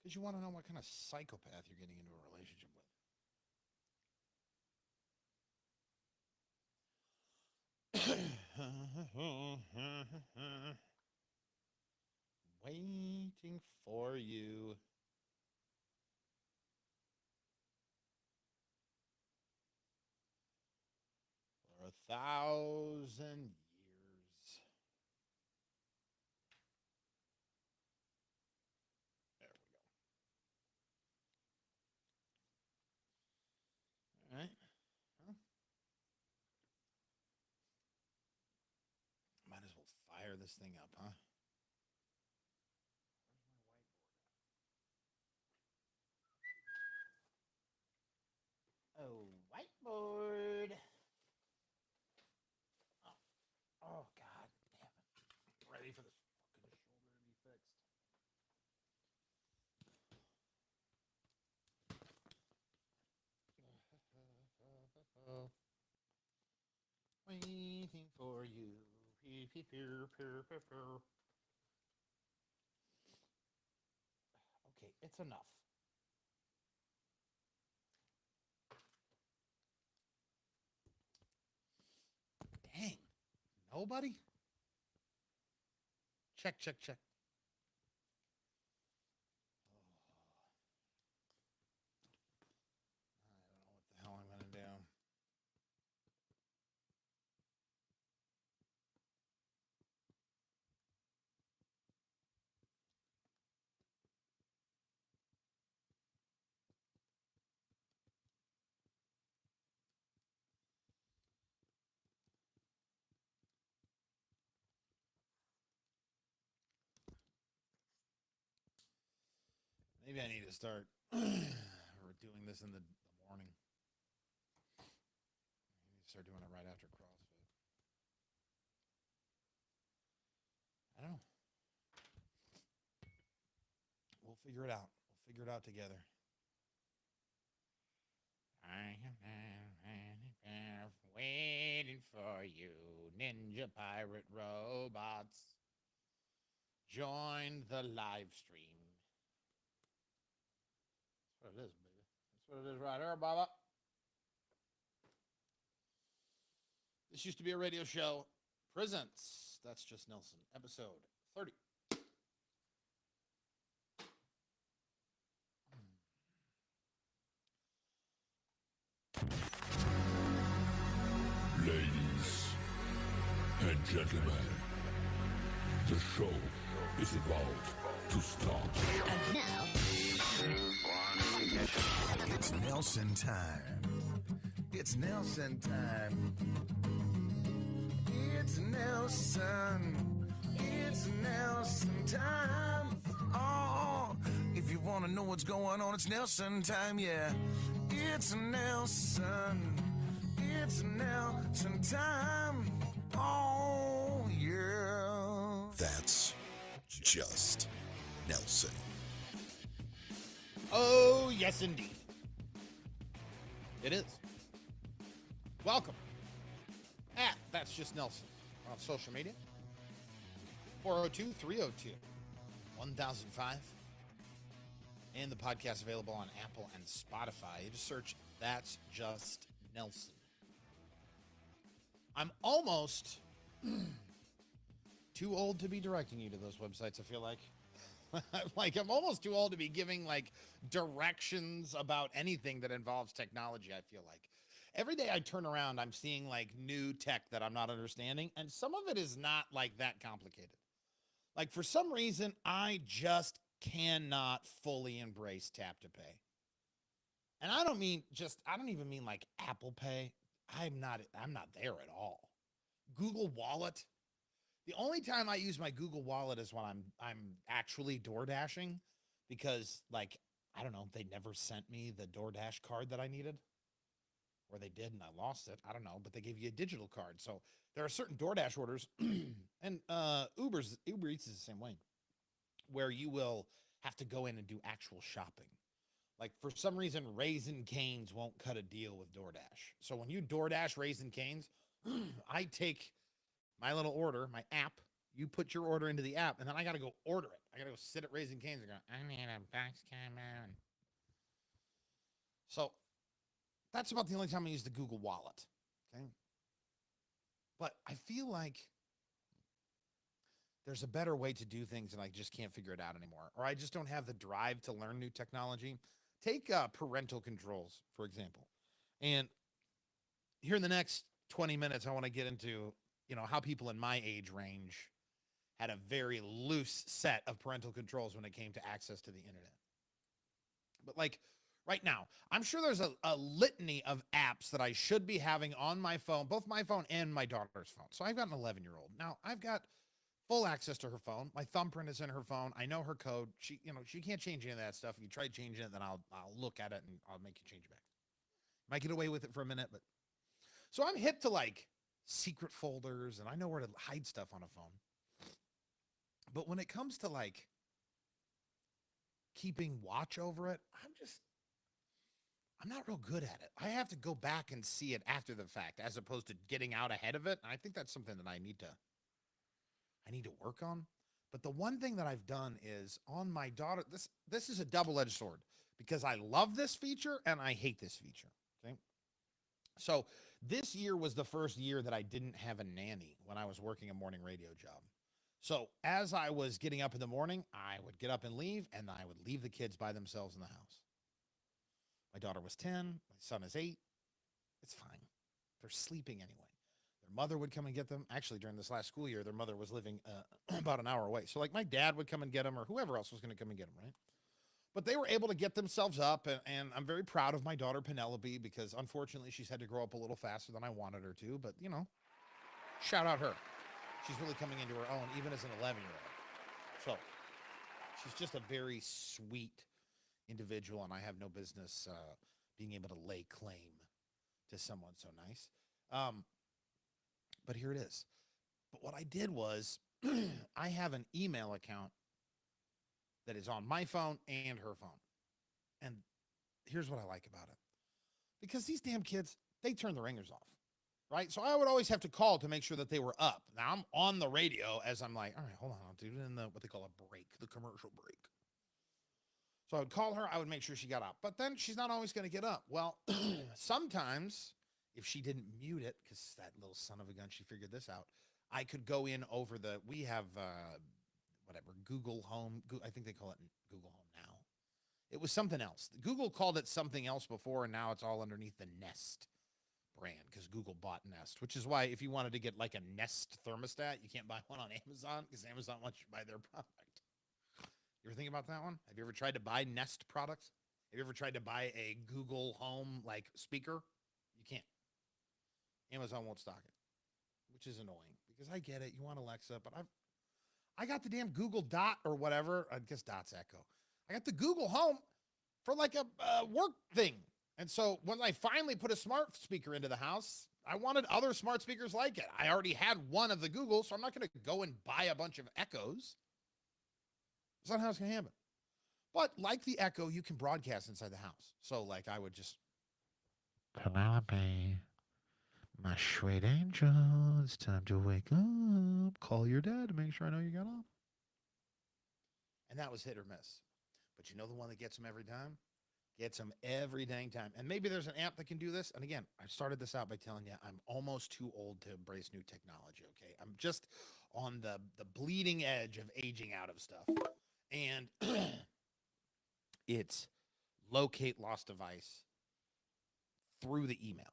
Because you want to know what kind of psychopath you're getting into a relationship with. Waiting for you. For 1,000 years. There we go. All right. Well, might as well fire this thing up, huh? Oh, whiteboard. Oh, oh, God damn it. Ready for this fucking shoulder to be fixed. Waiting for you. Okay, it's enough. Dang. Nobody? Check, check, check. I don't know what the hell I'm going to do. Maybe I need to start doing this in the morning. I need to start doing it right after CrossFit. I don't know. We'll figure it out. We'll figure it out together. I am waiting for you, ninja pirate robots. Join the live stream. That's what it is, baby. That's what it is right here, Baba. This used to be a radio show. Presents. That's Just Nelson. Episode 30. Ladies and gentlemen, the show is about to start. And now, it's Nelson time. It's Nelson time. It's Nelson. It's Nelson time. Oh, if you want to know what's going on, it's Nelson time, yeah. It's Nelson. It's Nelson time. Oh, yeah. That's just Nelson. Oh, yes, indeed. It is. Welcome. That's Just Nelson on social media. 402-302-1005. And the podcast available on Apple and Spotify. You just search That's Just Nelson. I'm almost too old to be directing you to those websites, I feel like. I'm almost too old to be giving directions about anything that involves technology, I feel like. Every day I turn around, I'm seeing new tech that I'm not understanding, and some of it is not that complicated. For some reason, I just cannot fully embrace tap to pay. And I don't even mean Apple Pay. I'm not there at all. Google Wallet. The only time I use my Google Wallet is when I'm actually door dashing, because I don't know, they never sent me the DoorDash card that I needed, or they did and I lost it. I don't know, but they gave you a digital card. So there are certain DoorDash orders and Uber Eats is the same way, where you will have to go in and do actual shopping. For some reason, Raising Cane's won't cut a deal with DoorDash. So when you DoorDash Raising Cane's, I take my little order, my app, You put your order into the app, and then I got to go order it. I got to go sit at Raising Cane's and go, I need a box on. So that's about the only time I use the Google Wallet. Okay. But I feel like there's a better way to do things, and I just can't figure it out anymore. Or I just don't have the drive to learn new technology. Take parental controls, for example. And here in the next 20 minutes, I want to get into, how people in my age range had a very loose set of parental controls when it came to access to the internet. But like right now, I'm sure there's a litany of apps that I should be having on my phone, both my phone and my daughter's phone. So I've got an 11-year-old. Now I've got full access to her phone. My thumbprint is in her phone. I know her code. She can't change any of that stuff. If you try changing it, then I'll look at it and I'll make you change it back. Might get away with it for a minute, but so I'm hip to like secret folders and I know where to hide stuff on a phone. But when it comes to like keeping watch over it, I'm not real good at it. I have to go back and see it after the fact as opposed to getting out ahead of it. And I think that's something that I need to work on. But the one thing that I've done is on my daughter, this is a double-edged sword because I love this feature and I hate this feature. Okay. So this year was the first year that I didn't have a nanny when I was working a morning radio job. So as I was getting up in the morning, I would get up and leave, and I would leave the kids by themselves in the house. My daughter was 10. My son is 8. It's fine. They're sleeping anyway. Their mother would come and get them. Actually, during this last school year, their mother was living about an hour away. So like my dad would come and get them or whoever else was going to come and get them, right? But they were able to get themselves up, and I'm very proud of my daughter, Penelope, because unfortunately she's had to grow up a little faster than I wanted her to. But, shout out her. She's really coming into her own, even as an 11-year-old. So she's just a very sweet individual, and I have no business being able to lay claim to someone so nice. But here it is. But what I did was I have an email account that is on my phone and her phone. And here's what I like about it. Because these damn kids, they turn the ringers off, right? So I would always have to call to make sure that they were up. Now I'm on the radio as I'm like, all right, hold on, I'll do it in what they call a break, the commercial break. So I would call her, I would make sure she got up. But then she's not always going to get up. Well, sometimes if she didn't mute it, because that little son of a gun, she figured this out, I could go in over we have Google Home. I think they call it Google Home now. It was something else. Google called it something else before, and now it's all underneath the Nest brand because Google bought Nest, which is why if you wanted to get like a Nest thermostat, you can't buy one on Amazon because Amazon wants you to buy their product. You ever think about that one? Have you ever tried to buy Nest products? Have you ever tried to buy a Google Home like speaker? You can't. Amazon won't stock it, which is annoying because I get it. You want Alexa, but I got the damn Google Dot or whatever. I guess Dot's Echo. I got the Google Home for like a work thing. And so when I finally put a smart speaker into the house, I wanted other smart speakers like it. I already had one of the Google, so I'm not going to go and buy a bunch of Echoes. That's not how it's going to happen. But like the Echo, you can broadcast inside the house. So like I would just, Penelope, my sweet angel, it's time to wake up. Call your dad to make sure I know you got up. And that was hit or miss. But you know the one that gets them every time? Gets them every dang time. And maybe there's an app that can do this. And again, I started this out by telling you I'm almost too old to embrace new technology, okay? I'm just on the bleeding edge of aging out of stuff. And it's locate lost device through the email.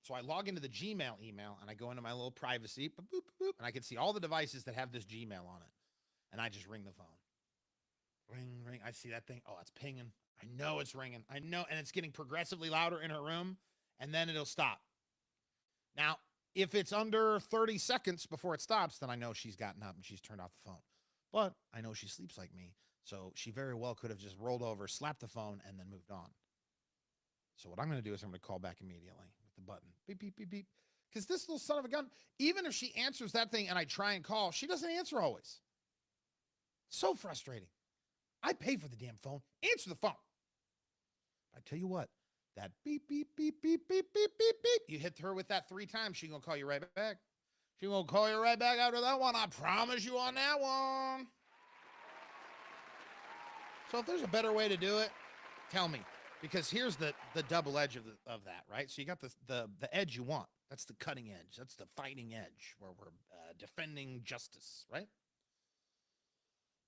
So I log into the Gmail email and I go into my little privacy, boop, boop, boop, and I can see all the devices that have this Gmail on it. And I just ring the phone. Ring, ring. I see that thing. Oh, it's pinging. I know it's ringing. I know. And it's getting progressively louder in her room. And then it'll stop. Now, if it's under 30 seconds before it stops, then I know she's gotten up and she's turned off the phone. But I know she sleeps like me. So she very well could have just rolled over, slapped the phone, and then moved on. So what I'm going to do is I'm going to call back immediately with the button. Beep, beep, beep, beep. Because this little son of a gun, even if she answers that thing and I try and call, she doesn't answer always. So frustrating. I pay for the damn phone. Answer the phone. I tell you what, that beep, beep, beep, beep, beep, beep, beep, beep. You hit her with that 3 times, she's going to call you right back. She gonna call you right back after that one. I promise you on that one. So if there's a better way to do it, tell me. Because here's the double edge of that, right? So you got the edge you want. That's the cutting edge. That's the fighting edge where we're defending justice, right?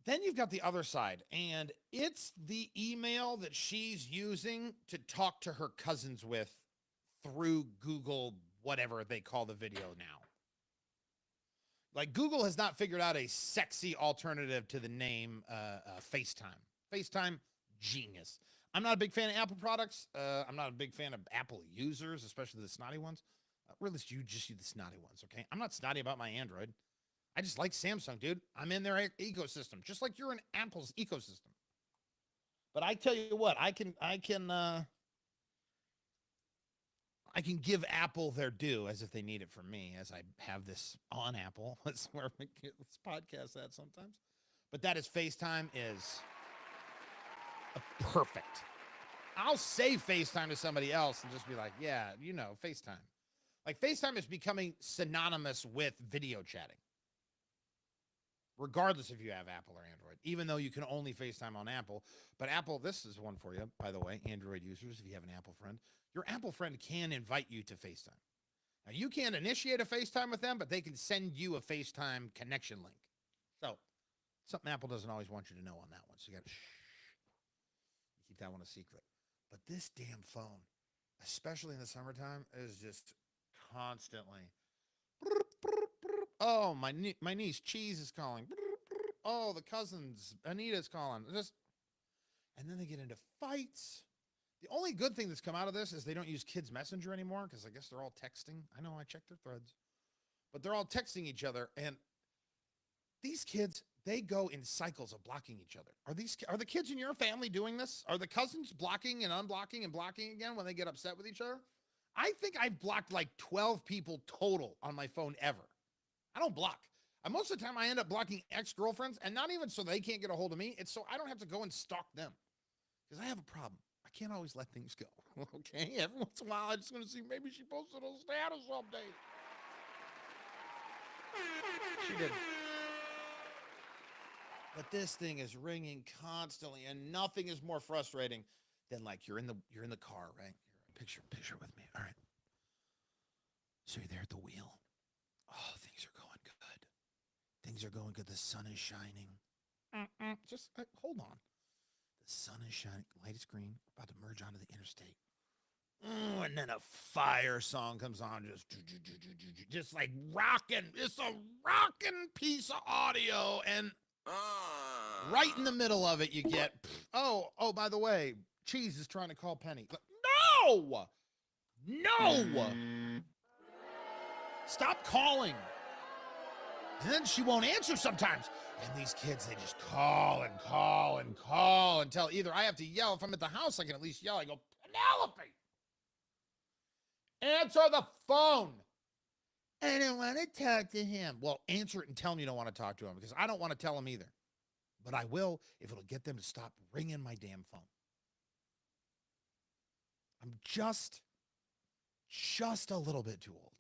Then you've got the other side, and it's the email that she's using to talk to her cousins with through Google, whatever they call the video now. Like, Google has not figured out a sexy alternative to the name FaceTime. FaceTime, genius. I'm not a big fan of Apple products. I'm not a big fan of Apple users, especially the snotty ones. Really, you just use the snotty ones, okay? I'm not snotty about my Android. I just like Samsung, dude. I'm in their ecosystem, just like you're in Apple's ecosystem. But I tell you what, I can give Apple their due as if they need it from me, as I have this on Apple. That's where we get this podcast at sometimes. But that is FaceTime is perfect. I'll say FaceTime to somebody else and just be like, yeah, you know, FaceTime. Like, FaceTime is becoming synonymous with video chatting, regardless if you have Apple or Android, even though you can only FaceTime on Apple. But Apple, this is one for you, by the way, Android users, if you have an Apple friend. Your Apple friend can invite you to FaceTime. Now, you can't initiate a FaceTime with them, but they can send you a FaceTime connection link. So, something Apple doesn't always want you to know on that one. So, you got to keep that one a secret. But this damn phone, especially in the summertime, is just constantly. Oh, my niece, Cheese, is calling. Oh, the cousins, Anita's calling. And then they get into fights. The only good thing that's come out of this is they don't use Kids Messenger anymore, because I guess they're all texting. I know, I checked their threads. But they're all texting each other, and these kids, they go in cycles of blocking each other. Are the kids in your family doing this? Are the cousins blocking and unblocking and blocking again when they get upset with each other? I think I've blocked like 12 people total on my phone ever. I don't block. Most of the time I end up blocking ex-girlfriends, and not even so they can't get a hold of me. It's so I don't have to go and stalk them, because I have a problem. I can't always let things go. Okay? Every once in a while, I just want to see maybe she posted a status update. She didn't. But this thing is ringing constantly, and nothing is more frustrating than, like, you're in the car, right? Picture with me. All right. So you're there at the wheel. Oh, things are going good. Things are going good. The sun is shining. Just hold on. The sun is shining. Light is green. We're about to merge onto the interstate. And then a fire song comes on, just like rocking. It's a rocking piece of audio, and right in the middle of it, you get, oh, by the way, Cheese is trying to call Penny. No! Stop calling. And then she won't answer sometimes. And these kids, they just call and call and call until either I have to yell. If I'm at the house, I can at least yell. I go, Penelope, answer the phone. I don't want to talk to him. Well, answer it and tell him you don't want to talk to him, because I don't want to tell him either. But I will if it'll get them to stop ringing my damn phone. I'm just a little bit too old.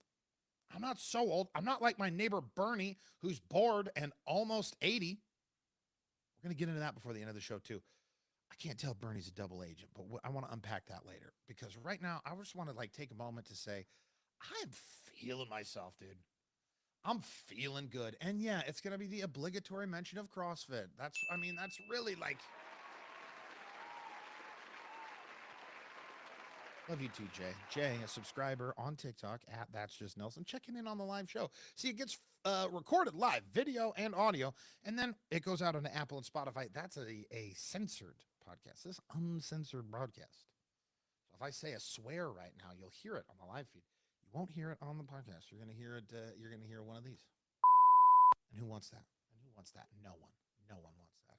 I'm not so old. I'm not like my neighbor Bernie, who's bored and almost 80. We're going to get into that before the end of the show, too. I can't tell Bernie's a double agent, but I want to unpack that later, because right now I just want to take a moment to say, I'm feeling myself, dude. I'm feeling good. And yeah, it's going to be the obligatory mention of CrossFit. That's really like... Love you too, Jay. Jay, a subscriber on TikTok at That's Just Nelson, checking in on the live show. See, it gets recorded live, video and audio, and then it goes out on Apple and Spotify. That's a censored podcast. This is uncensored broadcast. So if I say a swear right now, you'll hear it on the live feed. You won't hear it on the podcast. You're going to hear it. You're going to hear one of these. And who wants that? No one. No one wants that.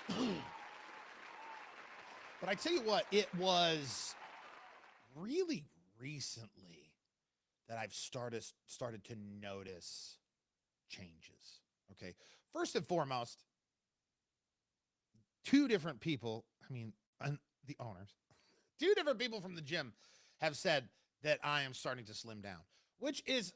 Exactly. But I tell you what, it was really recently that I've started to notice changes. Okay. First and foremost, two different people, the owners, two different people from the gym have said that I am starting to slim down, which is,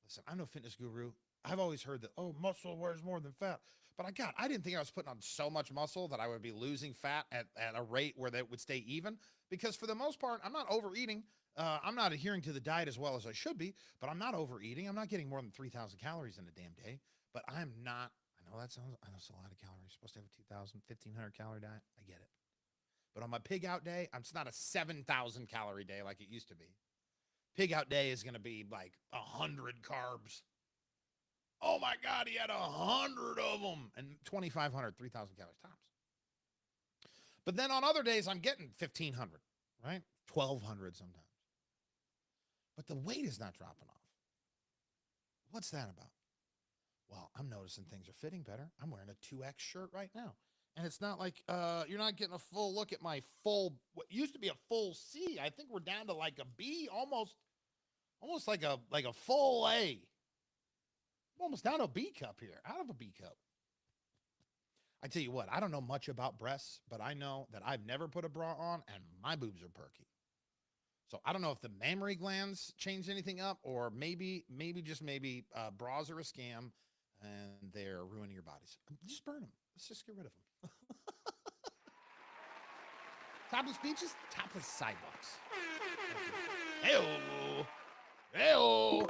listen, I'm no fitness guru. I've always heard that, oh, muscle wears more than fat. But I didn't think I was putting on so much muscle that I would be losing fat at a rate where that would stay even. Because for the most part, I'm not overeating. I'm not adhering to the diet as well as I should be, but I'm not overeating. I'm not getting more than 3,000 calories in a damn day. But I know that's a lot of calories. Supposed to have a 2,000, 1,500 calorie diet. I get it. But on my pig out day, it's not a 7,000 calorie day like it used to be. Pig out day is going to be like 100 carbs. Oh my God, he had 100 of them and 2,500, 3,000 calories tops. But then on other days, I'm getting 1,500, right? 1,200 sometimes. But the weight is not dropping off. What's that about? Well, I'm noticing things are fitting better. I'm wearing a 2X shirt right now. And it's not like you're not getting a full look at my full, what used to be a full C. I think we're down to like a B, almost like a full A. I'm almost down to a B cup here, out of a B cup. I tell you what, I don't know much about breasts, but I know that I've never put a bra on and my boobs are perky. So I don't know if the mammary glands changed anything up, or maybe bras are a scam and they're ruining your bodies. Just burn them. Let's just get rid of them. Topless beaches, topless sidewalks. Hey-oh. Hey-oh.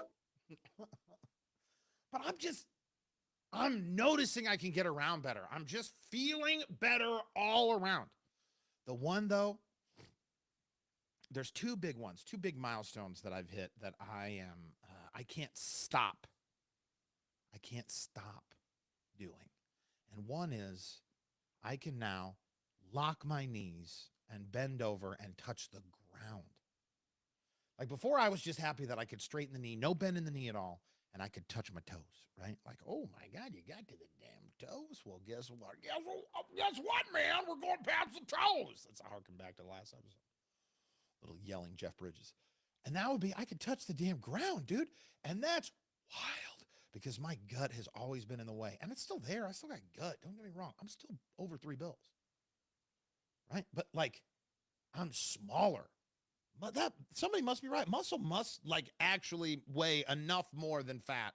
But I'm noticing I can get around better. I'm just feeling better all around. The one, though, there's two big ones, two big milestones that I've hit that I can't stop. I can't stop doing. And one is I can now lock my knees and bend over and touch the ground. Like before, I was just happy that I could straighten the knee, no bend in the knee at all, and I could touch my toes, right? Like, oh my God, you got to the damn toes. Well, guess what? Guess what, man? We're going past the toes. Let's harken back to the last episode. Little yelling Jeff Bridges. And that would be, I could touch the damn ground, dude. And that's wild because my gut has always been in the way. And it's still there. I still got gut. Don't get me wrong. I'm still over 3 bills, right? But like, I'm smaller. But that somebody must be right. Muscle must like actually weigh enough more than fat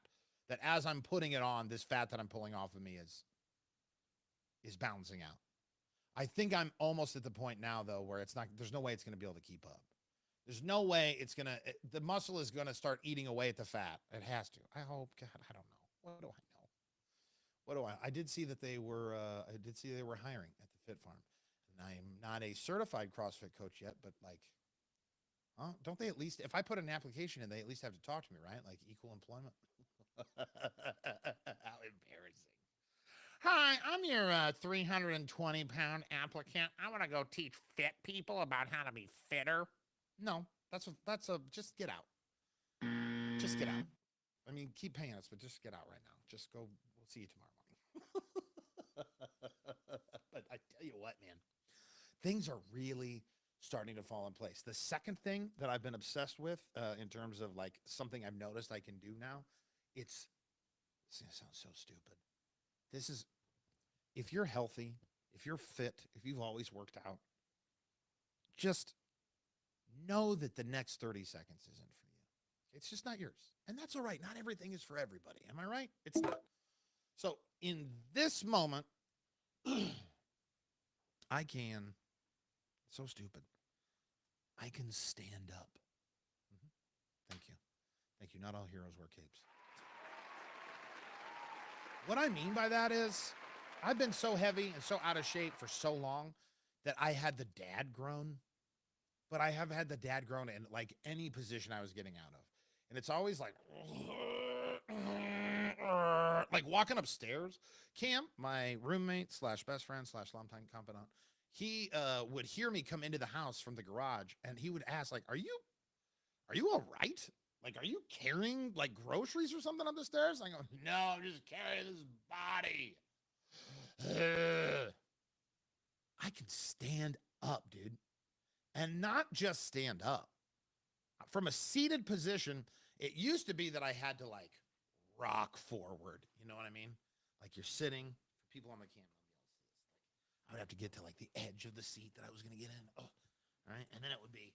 that as I'm putting it on, this fat that I'm pulling off of me is balancing out. I think I'm almost at the point now though where there's no way it's going to be able to keep up. There's no way the muscle is going to start eating away at the fat. It has to. I hope. God, I don't know. What do I know? I did see that they were hiring at the Fit Farm. And I am not a certified CrossFit coach yet, but like, don't they at least, if I put an application in, they at least have to talk to me, right? Like equal employment. How embarrassing. Hi, I'm your 320-pound applicant. I want to go teach fit people about how to be fitter. No, just get out. Just get out. I mean, keep paying us, but just get out right now. Just go. We'll see you tomorrow morning. But I tell you what, man, things are really starting to fall in place. The second thing that I've been obsessed with in terms of like something I've noticed I can do now, it's going to sound so stupid. This is, if you're healthy, if you're fit, if you've always worked out, just know that the next 30 seconds isn't for you. It's just not yours. And that's all right. Not everything is for everybody. Am I right? It's not. So in this moment, I can, so stupid, I can stand up. Thank you. Thank you. Not all heroes wear capes. What I mean by that is I've been so heavy and so out of shape for so long that I had the dad groan, but I have had the dad groan in like any position I was getting out of. And it's always like walking upstairs. Cam, my roommate / best friend / longtime confidant, he would hear me come into the house from the garage and he would ask like, are you all right? Like, are you carrying like groceries or something up the stairs? I go, no, I'm just carrying this body. I can stand up, dude. And not just stand up. From a seated position, it used to be that I had to like rock forward. You know what I mean? Like you're sitting, for people on the camera, I would have to get to like the edge of the seat that I was going to get in. Oh, right. And then it would be,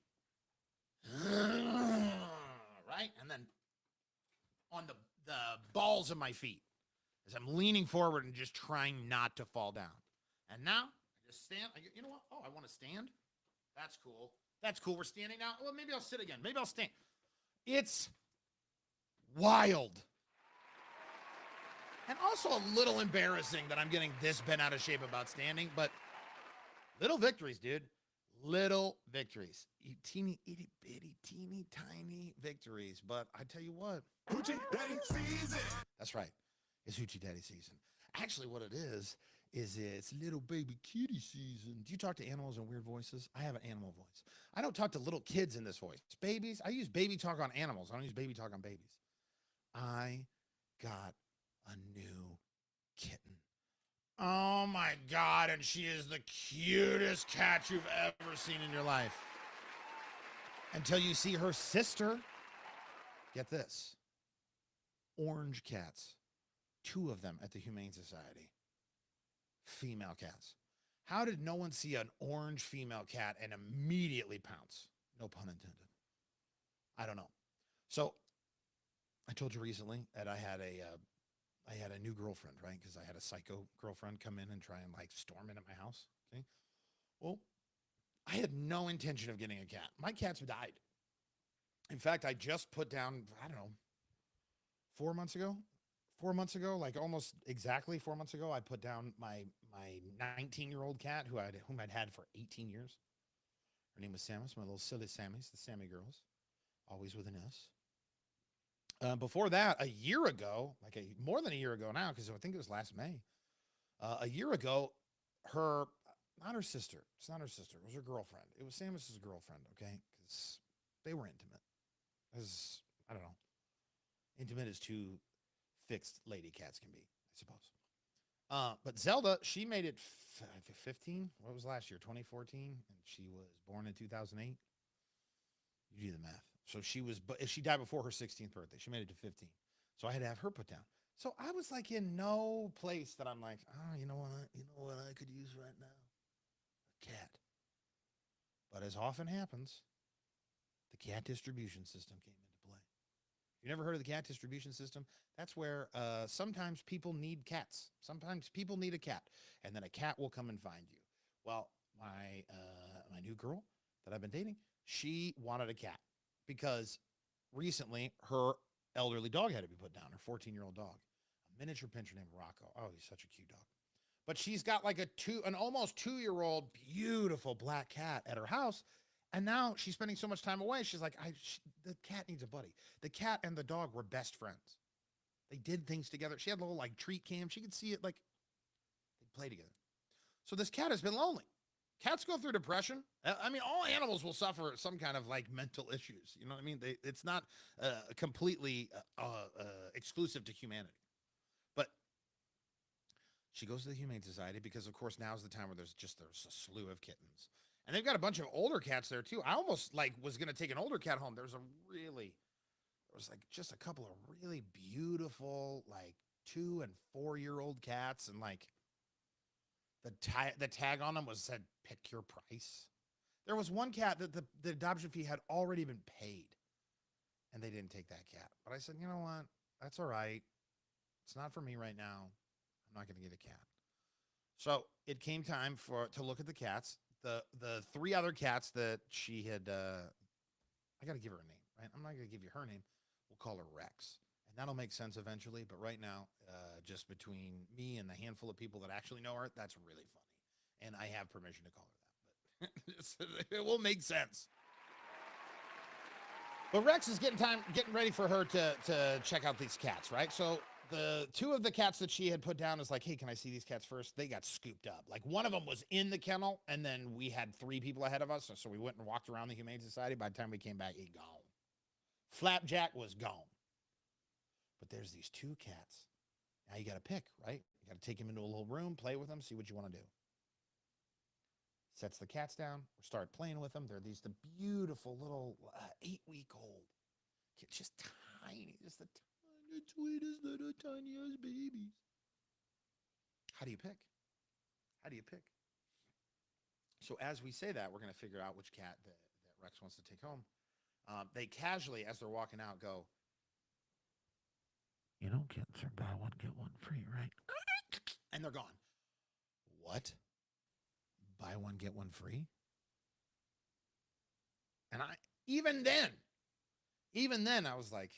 right. And then on the balls of my feet as I'm leaning forward and just trying not to fall down. And now I just stand. You know what? Oh, I want to stand. That's cool. That's cool. We're standing now. Well, maybe I'll sit again. Maybe I'll stand. It's wild. And also a little embarrassing that I'm getting this bent out of shape about standing, but little victories, dude. Little victories. Teeny, itty, bitty, teeny, tiny victories. But I tell you what. Hoochie Daddy season. That's right. It's Hoochie Daddy season. Actually, what it is it's little baby kitty season. Do you talk to animals in weird voices? I have an animal voice. I don't talk to little kids in this voice. Babies, I use baby talk on animals. I don't use baby talk on babies. I got a new kitten. Oh my God, and she is the cutest cat you've ever seen in your life. Until you see her sister. Get this. Orange cats. 2 of them at the Humane Society. Female cats. How did no one see an orange female cat and immediately pounce? No pun intended. I don't know. So I told you recently that I had a new girlfriend, right? Because I had a psycho girlfriend come in and try and like storm into my house. Okay. Well, I had no intention of getting a cat. My cats died. In fact, I just put down, I don't know, 4 months ago, like almost exactly 4 months ago, I put down my 19-year-old cat whom I'd had for 18 years. Her name was Samus, my little silly Sammys, the Sammy girls, always with an S. Before that, a year ago, more than a year ago now, because I think it was last May, a year ago, not her sister, it's not her sister, it was her girlfriend. It was Samus's girlfriend, okay? Because they were intimate. I don't know. Intimate as 2 fixed lady cats can be, I suppose. But Zelda, she made it 15. What was last year? 2014, and she was born in 2008. You do the math. So she died before her 16th birthday. She made it to 15. So I had to have her put down. So I was like in no place that I'm like, oh, you know what I could use right now? A cat. But as often happens, the cat distribution system came into play. You never heard of the cat distribution system? That's where sometimes people need cats. Sometimes people need a cat, and then a cat will come and find you. Well, my new girl that I've been dating, she wanted a cat because recently her elderly dog had to be put down, her 14-year-old dog, a miniature pinscher named Rocco. Oh, he's such a cute dog. But she's got like an almost 2-year-old beautiful black cat at her house. And now she's spending so much time away. She's like, the cat needs a buddy. The cat and the dog were best friends. They did things together. She had a little like treat cam. She could see it like they play together. So this cat has been lonely. Cats go through depression. I mean, all animals will suffer some kind of like mental issues. You know what I mean? It's not completely exclusive to humanity. But she goes to the Humane Society because, of course, now's the time where there's a slew of kittens. And they've got a bunch of older cats there, too. I almost was going to take an older cat home. There was just a couple of really beautiful, 2 and 4-year-old cats. And the tag on them said, pick your price. There was one cat that the adoption fee had already been paid. And they didn't take that cat. But I said, you know what? That's all right. It's not for me right now. I'm not going to get a cat. So it came time to look at the cats. The 3 other cats that she had, I got to give her a name, right? I'm not going to give you her name. We'll call her Rex. And that'll make sense eventually. But right now, just between me and the handful of people that actually know her, that's really funny. And I have permission to call her that. But it will make sense. But Rex is getting ready for her to check out these cats, right? So the 2 of the cats that she had put down is like, hey, can I see these cats first? They got scooped up. Like one of them was in the kennel, and then we had 3 people ahead of us. So we went and walked around the Humane Society. By the time we came back, he gone. Flapjack was gone. But there's these 2 cats. Now you got to pick, right? You got to take him into a little room, play with them, see what you want to do. Sets the cats down. We start playing with them. They're the beautiful little 8-week-old kids, just tiny, just the sweetest little tiniest babies. How do you pick? So as we say that, we're going to figure out which cat that Rex wants to take home. They casually, as they're walking out, go, You know, kids are buy one, get one free, right? And they're gone. What? Buy one, get one free? And even then, I was like,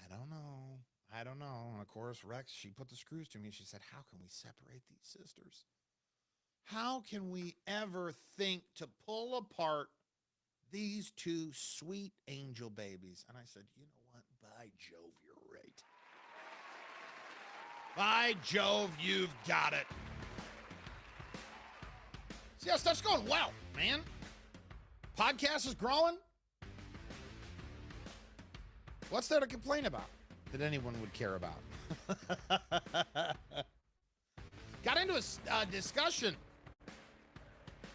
I don't know. And of course, Rex, she put the screws to me. She said, how can we separate these sisters? How can we ever think to pull apart these two sweet angel babies? And I said, you know what? By Jove, you're right. By Jove, you've got it. See how stuff's going well, man. Podcast is growing. What's there to complain about that anyone would care about? Got into a discussion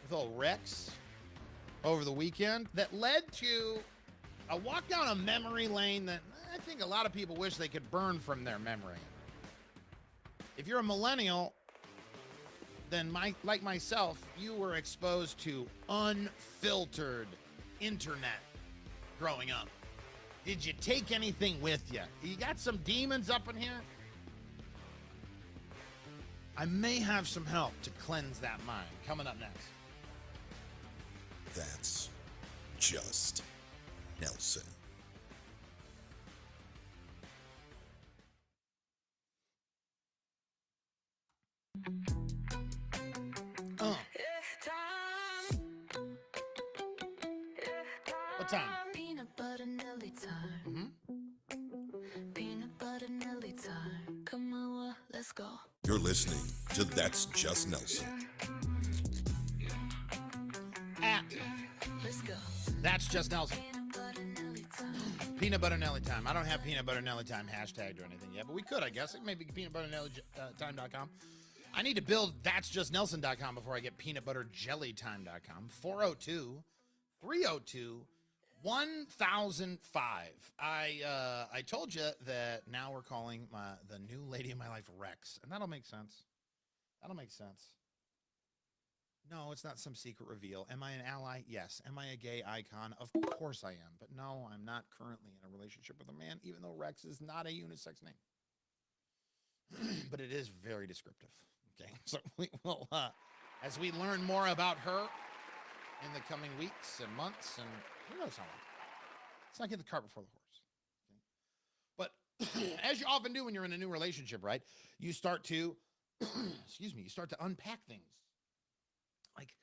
with old Rex over the weekend that led to a walk down a memory lane that I think a lot of people wish they could burn from their memory. If you're a millennial, then like myself, you were exposed to unfiltered internet growing up. Did you take anything with you? You got some demons up in here? I may have some help to cleanse that mind. Coming up next. That's just Nelson. What time? Peanut butter Nelly time. Peanut butter Nelly time. Come on, let's go. You're listening to That's Just Nelson. At Let's go. That's Just Nelson. Peanut butter Nelly time. Peanut butter Nelly time. I don't have peanut butter Nelly time hashtagged or anything yet, but we could, I guess. It may be peanutbutternellytime.com. I need to build that'sjustnelson.com before I get peanutbutterjellytime.com. 402-302-1005. I told you that now we're calling the new lady in my life Rex, and that'll make sense. No, it's not some secret reveal. Am I an ally? Yes. Am I a gay icon? Of course I am. But no, I'm not currently in a relationship with a man, even though Rex is not a unisex name. But it is very descriptive. Okay, so we will, as we learn more about her in the coming weeks and months, and who knows how long. Let's not get the cart before the horse. Okay? But as you often do when you're in a new relationship, right? You start to, you start to unpack things. Like,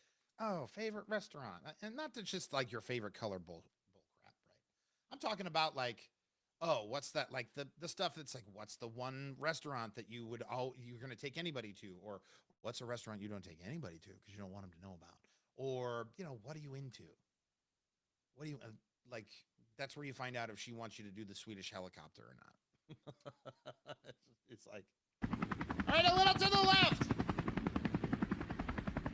oh, favorite restaurant. And not to just like your favorite color bull crap, right? I'm talking about like, oh, what's that? Like the stuff that's like, what's the one restaurant that you're going to take anybody to? Or what's a restaurant you don't take anybody to because you don't want them to know about? Or, what are you into? What do you, like, that's where you find out if she wants you to do the Swedish helicopter or not. It's like, all right, a little to the left.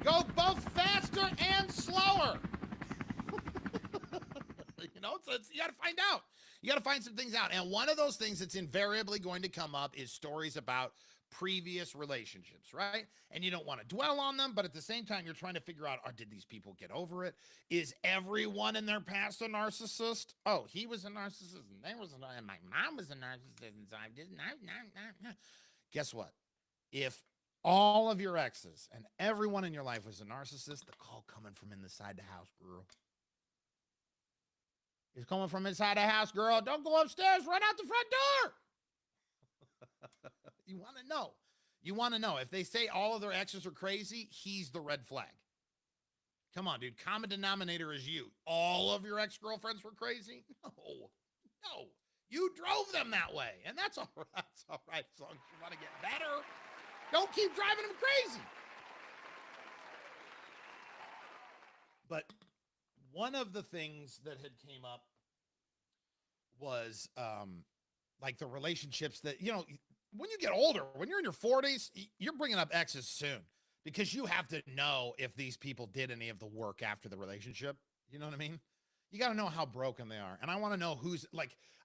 Go both faster and slower. You got to find out. You got to find some things out. And one of those things that's invariably going to come up is stories about previous relationships, right? And you don't want to dwell on them, but at the same time, you're trying to figure out, did these people get over it? Is everyone in their past a narcissist? Oh, he was a narcissist, and and my mom was a narcissist, and so I didn't. Guess what? If all of your exes and everyone in your life was a narcissist, the call coming from inside the house, girl. It's coming from inside the house, girl. Don't go upstairs. Run out the front door. You want to know. You want to know. If they say all of their exes are crazy, he's the red flag. Come on, dude. Common denominator is you. All of your ex-girlfriends were crazy? No. You drove them that way. And that's all right. That's all right. As long as you want to get better, don't keep driving them crazy. But one of the things that had came up was like the relationships that, when you get older, when you're in your 40s, you're bringing up exes soon because you have to know if these people did any of the work after the relationship. You know what I mean? You got to know how broken they are. And I want to know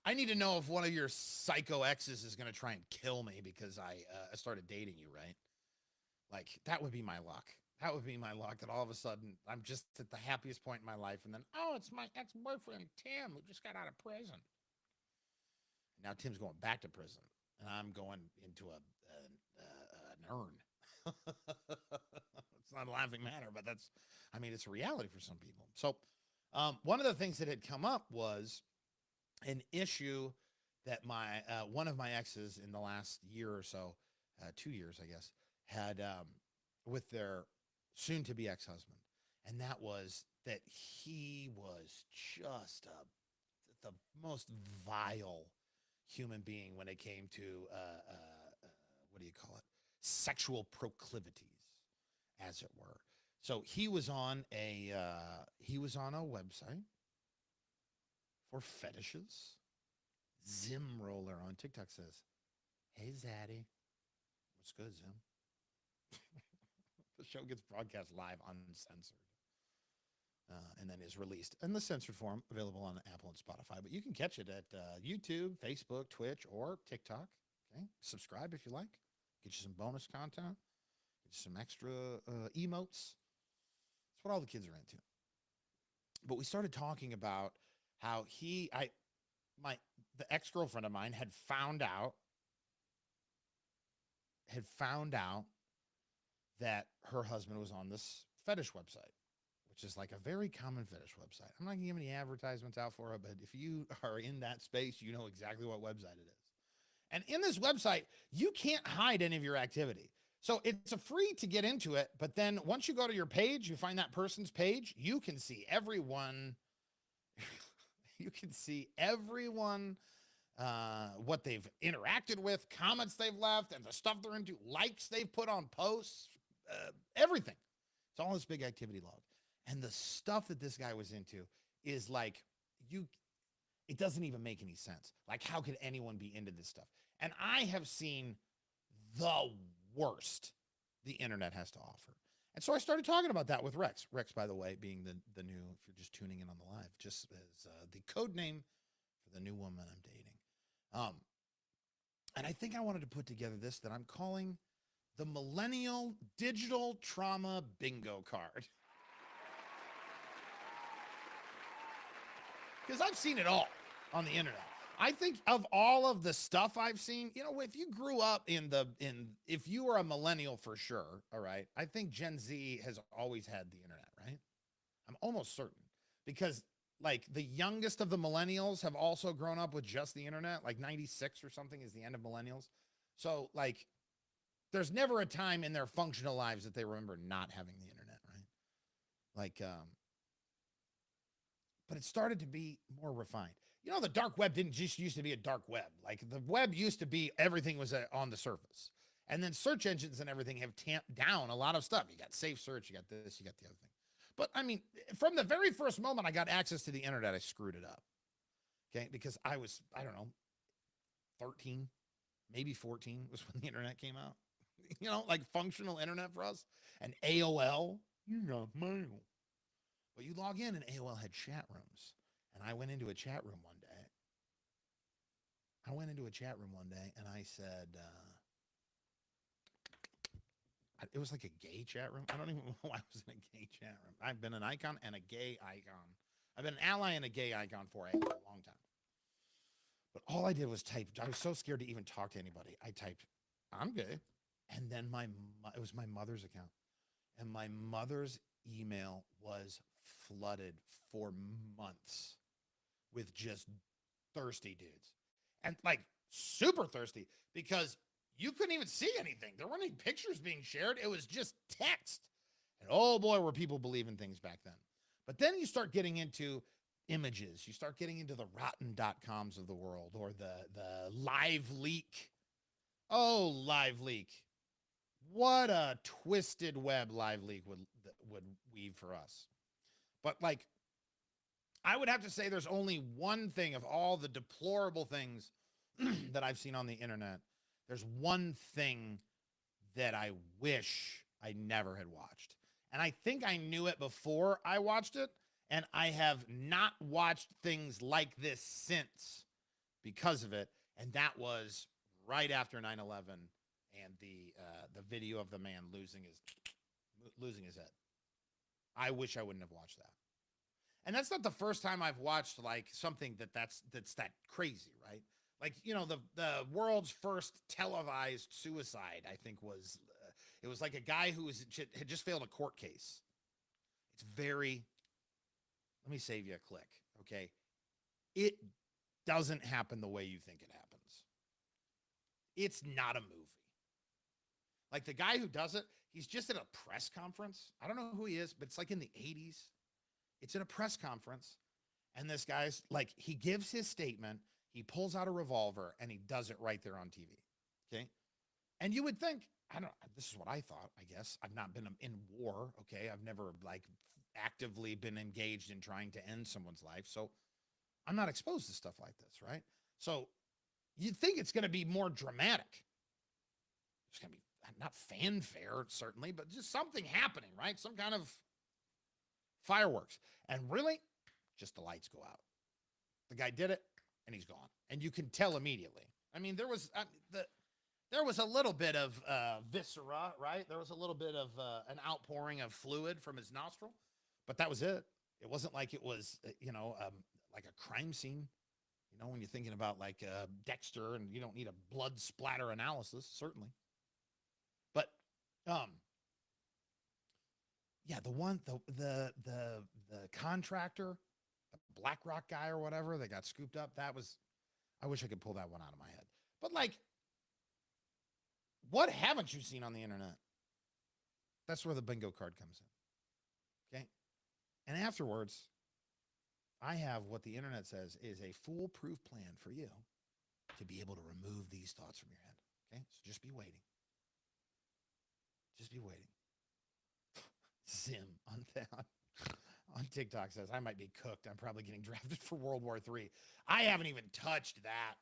I need to know if one of your psycho exes is going to try and kill me because I started dating you, right? Like, that would be my luck. That would be my luck that all of a sudden I'm just at the happiest point in my life. And then, it's my ex-boyfriend, Tim, who just got out of prison. Now Tim's going back to prison, and I'm going into an urn. It's not a laughing matter, but it's a reality for some people. So one of the things that had come up was an issue that one of my exes in the last year or so, 2 years, I guess, had with their soon-to-be ex-husband. And that was that he was just the most vile human being when it came to what do you call it, sexual proclivities, as it were. So he was on a website for fetishes. Zim Roller on TikTok says, "Hey Zaddy, what's good, Zim?" The show gets broadcast live uncensored. And then is released in the censored form, available on Apple and Spotify. But you can catch it at YouTube, Facebook, Twitch, or TikTok. Okay, subscribe if you like. Get you some bonus content. Get you some extra emotes. That's what all the kids are into. But we started talking about how the ex-girlfriend of mine had found out that her husband was on this fetish website, which is like a very common fetish website. I'm not going to give any advertisements out for it, but if you are in that space, you know exactly what website it is. And in this website, you can't hide any of your activity. So it's a free to get into it, but then once you go to your page, you find that person's page, you can see everyone. You can see everyone, what they've interacted with, comments they've left, and the stuff they're into, likes they've put on posts, everything. It's all this big activity log. And the stuff that this guy was into is like, it doesn't even make any sense. Like, how could anyone be into this stuff? And I have seen the worst the internet has to offer. And so I started talking about that with Rex. Rex, by the way, being the new, if you're just tuning in on the live, just as the code name for the new woman I'm dating. And I think I wanted to put together this that I'm calling the Millennial Digital Trauma Bingo Card. Because I've seen it all on the internet. I think of all of the stuff I've seen, if you grew up if you were a millennial for sure, all right, I think Gen Z has always had the internet, right? I'm almost certain. Because, like, the youngest of the millennials have also grown up with just the internet. Like, 96 or something is the end of millennials. So, like, there's never a time in their functional lives that they remember not having the internet, right? Like, but it started to be more refined. The dark web didn't just used to be a dark web. Like, the web used to be everything was on the surface. And then search engines and everything have tamped down a lot of stuff. You got safe search, you got this, you got the other thing. But, I mean, from the very first moment I got access to the internet, I screwed it up. Okay? Because I was, I don't know, 13, maybe 14 was when the internet came out. Like functional internet for us. And AOL, you got mail. But you log in and AOL had chat rooms. And I went into a chat room one day. And I said, it was like a gay chat room. I don't even know why I was in a gay chat room. I've been an icon and a gay icon. I've been an ally and a gay icon for a long time. But all I did was type. I was so scared to even talk to anybody. I typed, "I'm gay." And then it was my mother's account. And my mother's email was flooded for months with just thirsty dudes. And like super thirsty because you couldn't even see anything. There weren't any pictures being shared. It was just text. And oh boy, were people believing things back then. But then you start getting into images. You start getting into the rotten.coms of the world or the Live Leak. Oh, Live Leak. What a twisted web Live Leak would weave for us. But like, I would have to say there's only one thing of all the deplorable things that I've seen on the internet. There's one thing that I wish I never had watched. And I think I knew it before I watched it. And I have not watched things like this since because of it. And that was right after 9/11 and the video of the man losing his head. I wish I wouldn't have watched that. And that's not the first time I've watched like something that's that crazy, right? Like, the world's first televised suicide, I think was, it was like a guy who had just failed a court case. It's very, let me save you a click, okay? It doesn't happen the way you think it happens. It's not a movie. Like the guy who does it, he's just at a press conference. I don't know who he is, but it's like in the 80s. It's in a press conference. And this guy's like, he gives his statement, he pulls out a revolver, and he does it right there on TV. Okay. And you would think, this is what I thought, I guess. I've not been in war. Okay. I've never like actively been engaged in trying to end someone's life. So I'm not exposed to stuff like this. Right. So you'd think it's going to be more dramatic. It's going to be not fanfare, certainly, but just something happening, right? Some kind of fireworks. And really, just the lights go out. The guy did it, and he's gone. And you can tell immediately. I mean, there was a little bit of viscera, right? There was a little bit of an outpouring of fluid from his nostril, but that was it. It wasn't like it was, like a crime scene. When you're thinking about like Dexter, and you don't need a blood splatter analysis, certainly. But, yeah, the contractor, the BlackRock guy or whatever that got scooped up, I wish I could pull that one out of my head. But like, what haven't you seen on the internet? That's where the bingo card comes in. Okay. And afterwards, I have what the internet says is a foolproof plan for you to be able to remove these thoughts from your head. Okay. So just be waiting. Just be waiting. Zim on TikTok says, I might be cooked. I'm probably getting drafted for World War III. I haven't even touched that.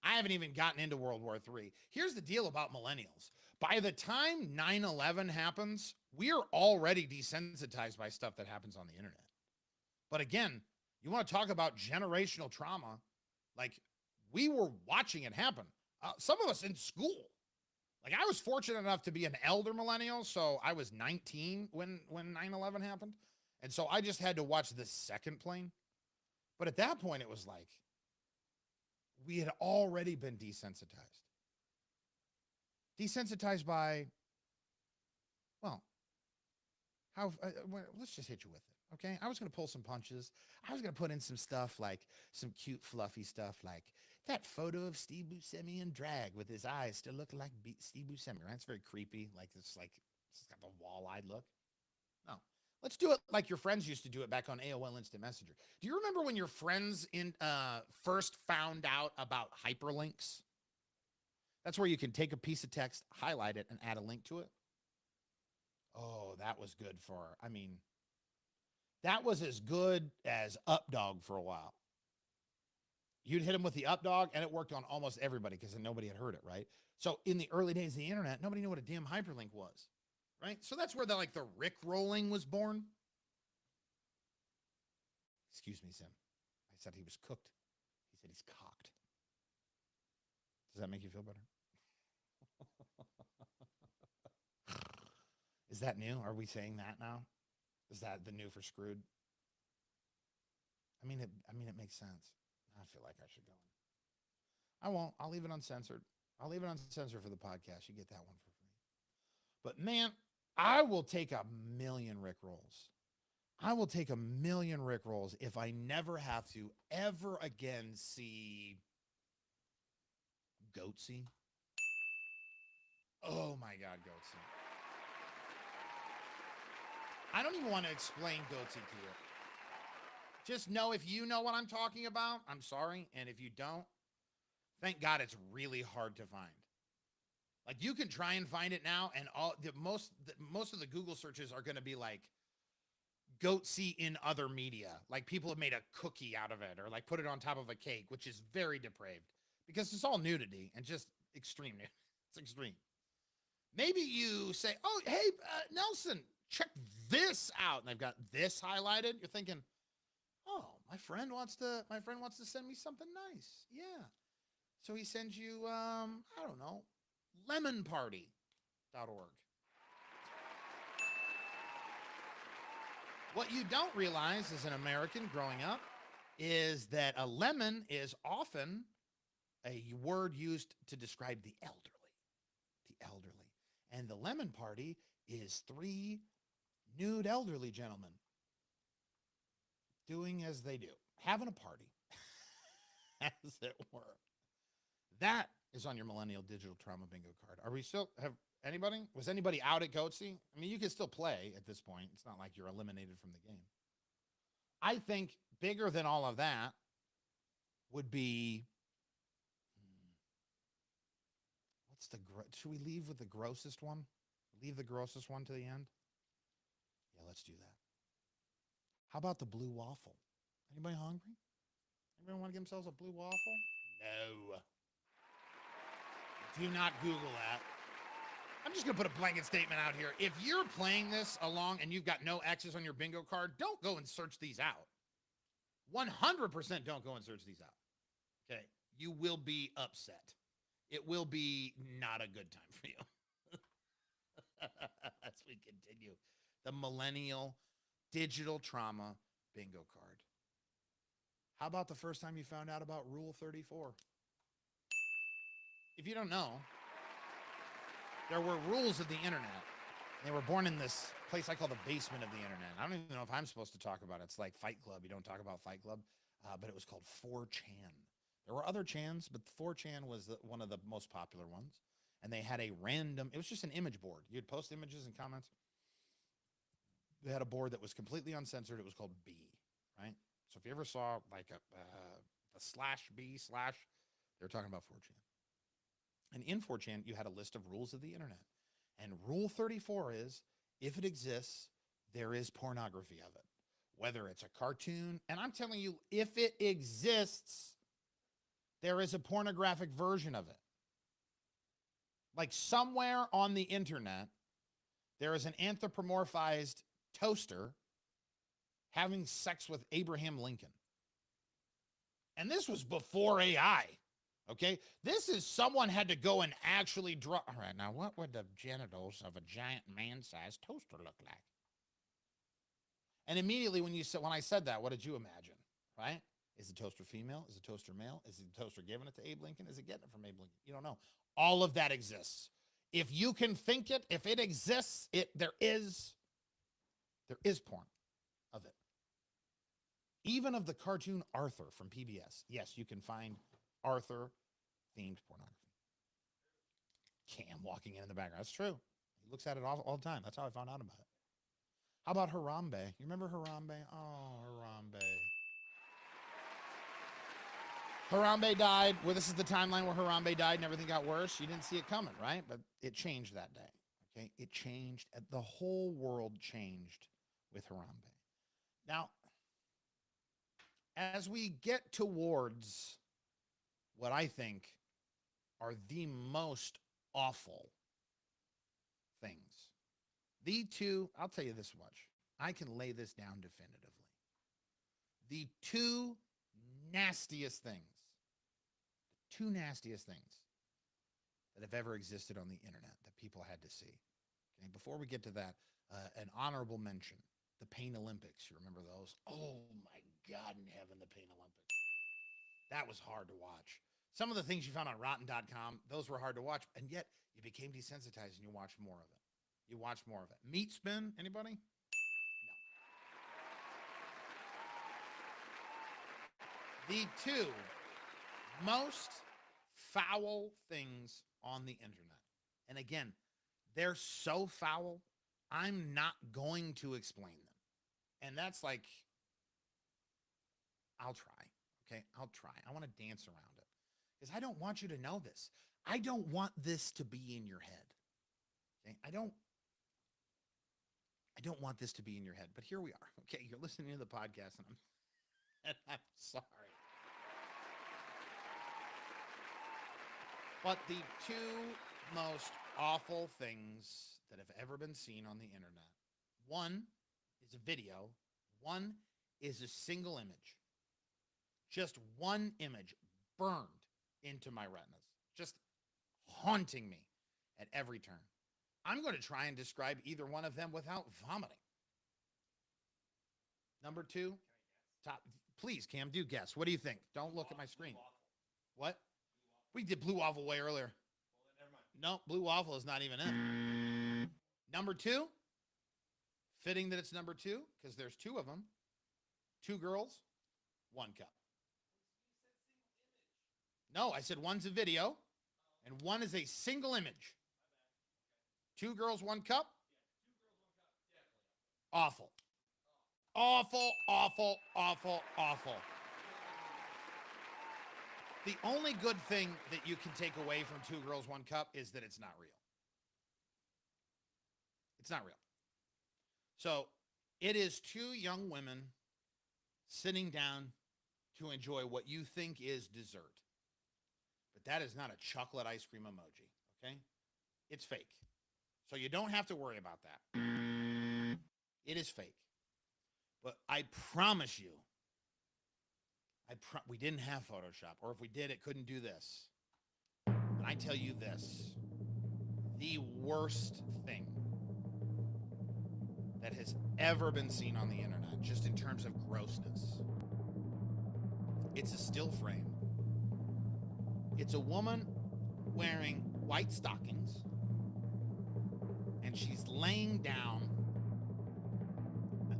I haven't even gotten into World War III. Here's the deal about millennials. By the time 9/11 happens, we're already desensitized by stuff that happens on the internet. But again, you want to talk about generational trauma? Like, we were watching it happen. Some of us in school. Like, I was fortunate enough to be an elder millennial, so I was 19 when 9/11 happened. And so I just had to watch the second plane. But at that point, it was like, we had already been desensitized. Desensitized by, well, let's just hit you with it, okay? I was going to pull some punches. I was going to put in some stuff, like some cute, fluffy stuff, like that photo of Steve Buscemi in drag with his eyes still looking like Steve Buscemi, right? It's very creepy. It's got the wall-eyed look. No. Let's do it like your friends used to do it back on AOL Instant Messenger. Do you remember when your friends first found out about hyperlinks? That's where you can take a piece of text, highlight it, and add a link to it. Oh, that was good that was as good as UpDog for a while. You'd hit them with the UpDog, and it worked on almost everybody because nobody had heard it, right? So in the early days of the internet, nobody knew what a damn hyperlink was. Right? So that's where the Rick-rolling was born. Excuse me, Sim. I said he was cooked. He said he's cocked. Does that make you feel better? Is that new? Are we saying that now? Is that the new for screwed? I mean, it makes sense. I feel like I should go in. I won't. I'll leave it uncensored. I'll leave it uncensored for the podcast. You get that one for free. But man, I will take a million Rick rolls. I will take a million Rick rolls if I never have to ever again see Goatsy. Oh my God, Goatsy. I don't even want to explain Goatsy to you. Just know if you know what I'm talking about, I'm sorry. And if you don't, thank God it's really hard to find. Like, you can try and find it now, and most of the Google searches are going to be like Goatsy in other media. Like, people have made a cookie out of it, or like put it on top of a cake, which is very depraved because it's all nudity and just extreme. It's extreme. Maybe you say, "Oh, hey, Nelson, check this out," and I've got this highlighted. You're thinking, "Oh, my friend wants to send me something nice." Yeah. So he sends you, I don't know, lemonparty.org. What you don't realize as an American growing up is that a lemon is often a word used to describe the elderly. The elderly. And the lemon party is 3 nude elderly gentlemen doing as they do, having a party, as it were. That is on your millennial digital trauma bingo card. Are we still, was anybody out at Goatsy? I mean, you can still play at this point. It's not like you're eliminated from the game. I think bigger than all of that would be, should we leave with the grossest one? Leave the grossest one to the end? Yeah, let's do that. How about the blue waffle? Anybody hungry? Anybody want to give themselves a blue waffle? No. Do not Google that. I'm just going to put a blanket statement out here. If you're playing this along and you've got no X's on your bingo card, don't go and search these out. 100% don't go and search these out. Okay? You will be upset. It will be not a good time for you. As we continue. The millennial digital trauma bingo card. How about the first time you found out about Rule 34? If you don't know, there were rules of the internet. They were born in this place I call the basement of the internet. I don't even know if I'm supposed to talk about it. It's like Fight Club. You don't talk about Fight Club, but it was called 4chan. There were other chans, but 4chan was one of the most popular ones. And they had a random, it was just an image board. You'd post images and comments. They had a board that was completely uncensored. It was called B, right? So if you ever saw like a /B/, they were talking about 4chan. And in 4chan, you had a list of rules of the internet. And Rule 34 is, if it exists, there is pornography of it. Whether it's a cartoon, and I'm telling you, if it exists, there is a pornographic version of it. Like somewhere on the internet, there is an anthropomorphized toaster having sex with Abraham Lincoln. And this was before AI, okay? This is someone had to go and actually draw. All right, now what would the genitals of a giant man-sized toaster look like? And immediately when I said that, what did you imagine, right? Is the toaster female? Is the toaster male? Is the toaster giving it to Abe Lincoln? Is it getting it from Abe Lincoln? You don't know. All of that exists. If you can think it, if it exists, there is porn of it. Even of the cartoon Arthur from PBS. Yes, you can find Arthur-themed pornography. Cam walking in the background. That's true. He looks at it all the time. That's how I found out about it. How about Harambe? You remember Harambe? Oh, Harambe. Harambe died. Well, this is the timeline where Harambe died and everything got worse. You didn't see it coming, right? But it changed that day. Okay? It changed. The whole world changed with Harambe. Now, as we get towards what I think are the most awful things, the two, I'll tell you this much. I can lay this down definitively. The two nastiest things that have ever existed on the internet that people had to see. Okay, before we get to that, an honorable mention, the Pain Olympics. You remember those? Oh my God in heaven, the Pain Olympics. That was hard to watch. Some of the things you found on Rotten.com, those were hard to watch, and yet you became desensitized and you watched more of it. You watched more of it. Meat Spin, anybody? No. The two most foul things on the internet. And again, they're so foul, I'm not going to explain them. And that's like, I'll try. Okay, I'll try. I want to dance around it because I don't want you to know this. I don't want this to be in your head. Okay, I don't want this to be in your head, but here we are. Okay, you're listening to the podcast and I'm sorry. But the two most awful things that have ever been seen on the internet, one is a video, one is a single image. Just one image burned into my retinas, just haunting me at every turn. I'm going to try and describe either one of them without vomiting. Number two, top. Please, Cam, do guess. What do you think? Don't look at my screen. What? We did Blue Waffle way earlier. No, Blue Waffle is not even in. Number 2. Fitting that it's number 2 because there's 2 of them. 2 girls, 1 cup. No, I said one's a video and one is a single image. 2 girls, 1 cup. Awful. Awful, awful, awful, awful. The only good thing that you can take away from 2 girls, 1 cup is that it's not real. It's not real. So it is 2 young women sitting down to enjoy what you think is dessert. But that is not a chocolate ice cream emoji, okay? It's fake. So you don't have to worry about that. It is fake. But I promise you, we didn't have Photoshop, or if we did, it couldn't do this. And I tell you this, the worst thing that has ever been seen on the internet, just in terms of grossness, it's a still frame. It's a woman wearing white stockings, and she's laying down.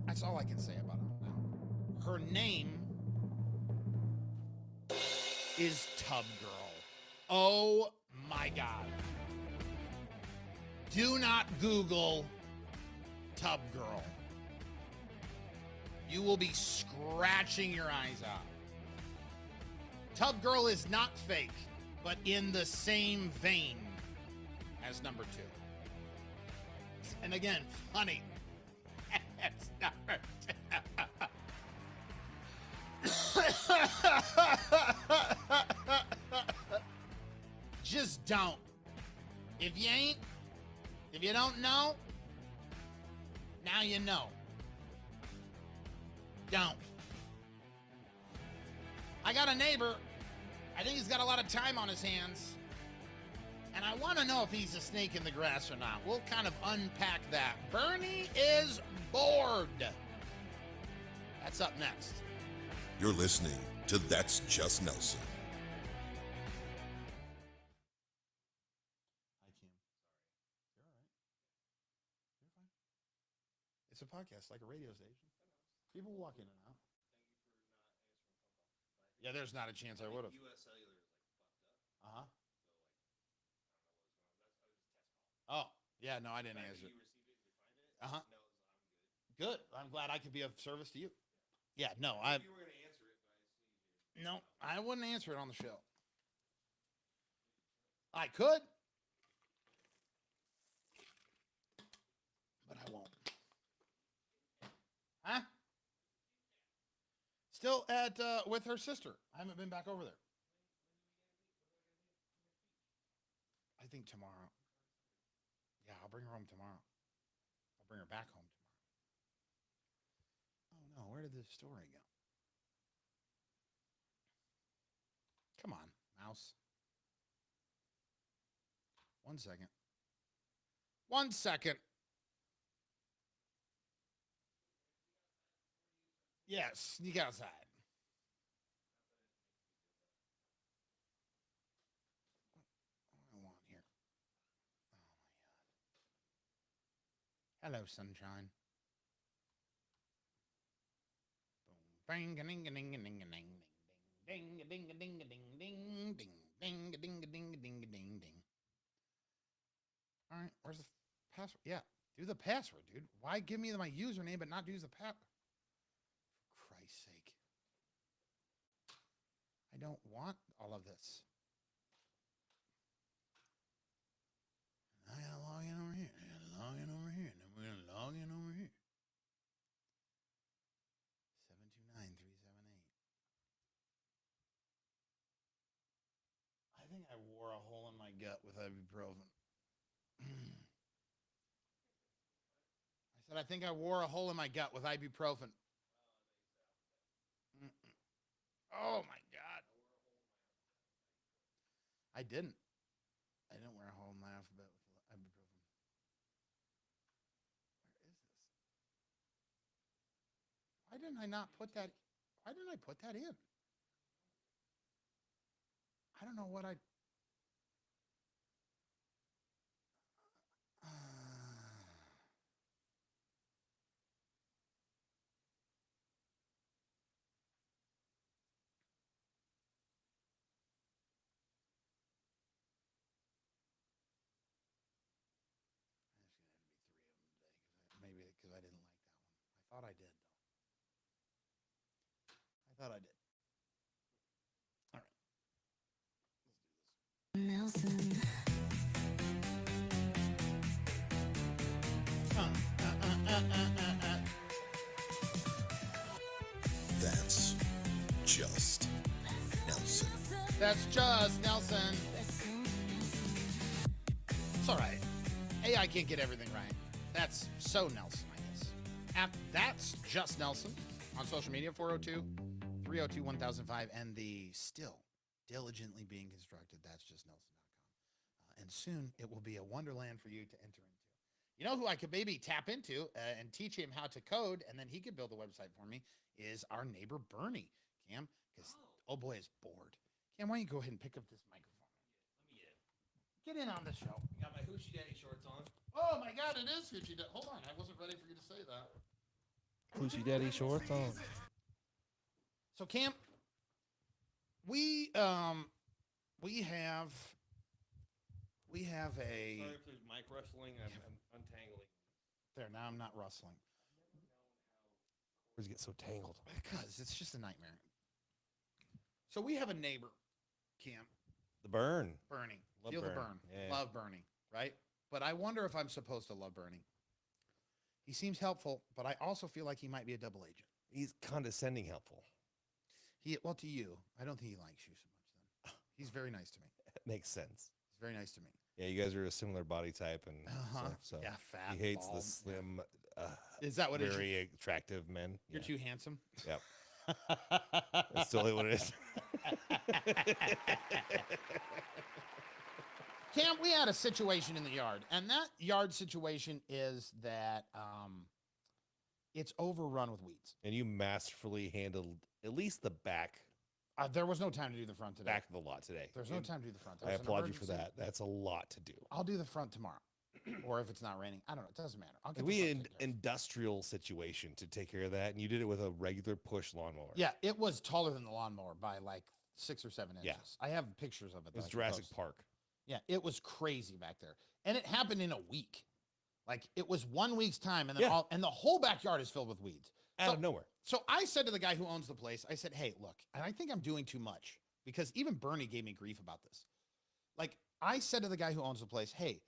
That's all I can say about it now. Her name is Tub Girl. Oh my God. Do not Google Tub Girl. You will be scratching your eyes out. Tub Girl is not fake, but in the same vein as number 2. And again, funny. It's number 2. Just don't. If you don't know, now you know. Don't. I got a neighbor. I think he's got a lot of time on his hands. And I want to know if he's a snake in the grass or not. We'll kind of unpack that. Bernie is bored. That's up next. You're listening to That's Just Nelson. Hi, Kim. Sorry. You're all right. You're fine. It's a podcast, like a radio station. People walk in and out. Yeah, there's not a chance I would have. U.S. Cellular is like fucked up. Uh-huh. So like, I don't know what was going on. I was just testing. Oh, yeah, no, I didn't answer. You received it, you find it. Uh-huh. No, I'm good. Good. I'm glad I could be of service to you. Yeah, no, I You were gonna answer it, but I see you. no, I wouldn't answer it on the show. I could, but I won't. Huh? Still at with her sister. I haven't been back over there. I think tomorrow. Yeah, I'll bring her home tomorrow. I'll bring her back home tomorrow. Oh no, where did this story go? Come on, mouse. 1 second. 1 second. Yes, sneak outside. What do I want here? Oh my God. Hello, sunshine. Boom, bang, ding, ding, ding, ding, ding, ding, ding, ding, ding, ding, ding, ding, ding, ding, ding, ding, ding, ding. All right, where's the password? Yeah, do the password, dude. Why give me my username but not use the password? For Christ's sake. I don't want all of this. I gotta log in over here. I gotta log in over here. And then we're gonna log in over here. 729-378. I think I wore a hole in my gut with ibuprofen. I said I think I wore a hole in my gut with ibuprofen. Oh my God. I didn't wear a hole in my alphabet with ibuprofen. Where is this? Why didn't I not put that? Why didn't I put that in? I don't know what I thought I did, though. I thought I did. Nelson. That's just Nelson. That's just Nelson. It's all right. AI can't get everything right. That's so Nelson, I guess. That's just Nelson on social media, 402-302-1005, and the still diligently being constructed, that's just Nelson.com. And soon it will be a wonderland for you to enter into. You know who I could maybe tap into and teach him how to code, and then he could build a website for me, is our neighbor Bernie, Cam, because oh boy is bored. Cam, why don't you go ahead and pick up this microphone? Let me Get in on the show. got my Hoochie Daddy shorts on. Oh my God, it is Hoochie Daddy. Hold on, I wasn't ready for you to say that. Hoochie Daddy shorts on. So Cam, we have a Sorry if there's mic rustling. I'm untangling. there. Now I'm not rustling Words get so tangled. because it's just a nightmare. So we have a neighbor, Cam, The burn. Bernie. Love Feel the Bernie. burn. Yeah. Love Bernie, right? But I wonder if I'm supposed to love Bernie. He seems helpful, but I also feel like he might be a double agent. He's condescending helpful. Well, to you, I don't think he likes you so much. Then he's very nice to me. That makes sense. He's very nice to me. Yeah, you guys are a similar body type and stuff, so Yeah, fat. he hates bald. the slim, Is that what it is? very attractive men. You're Yeah. too handsome. Yep. That's totally what it is. Cam, we had a situation in the yard, and that yard situation is that it's overrun with weeds. And you masterfully handled at least the back There was no time to do the front today. back of the lot today. There's no And time to do the front. There I was an applaud you for emergency. that. That's a lot to do. I'll do the front tomorrow, or if it's not raining, I don't know. It doesn't matter. I'll get the We front had an taken care of. industrial situation to take care of that, and you did it with a regular push lawnmower. Yeah, it was taller than the lawnmower by like 6 or 7 inches. Yeah. I have pictures of it. It was that I can Jurassic post. Park. Yeah, it was crazy back there, and it happened in a week. Like it was 1 week's time, and then Yeah. and the whole backyard is filled with weeds. Out So- of nowhere. So I said to the guy who owns the place, I said, hey, look, and I think I'm doing too much because even Bernie gave me grief about this. Like I said to the guy who owns the place, hey,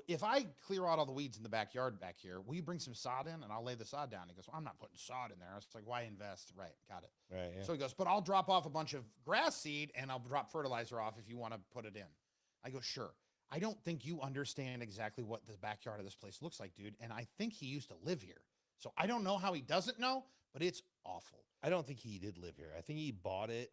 if I clear out all the weeds in the backyard back here, will you bring some sod in and I'll lay the sod down? He goes, well, I'm not putting sod in there. I was like, why invest? Right. Got it. Right. Yeah. So he goes, but I'll drop off a bunch of grass seed and I'll drop fertilizer off if you want to put it in. I go, sure. I don't think you understand exactly what the backyard of this place looks like, dude. And I think he used to live here. So I don't know how he doesn't know, but it's awful. I don't think he did live here. I think he bought it.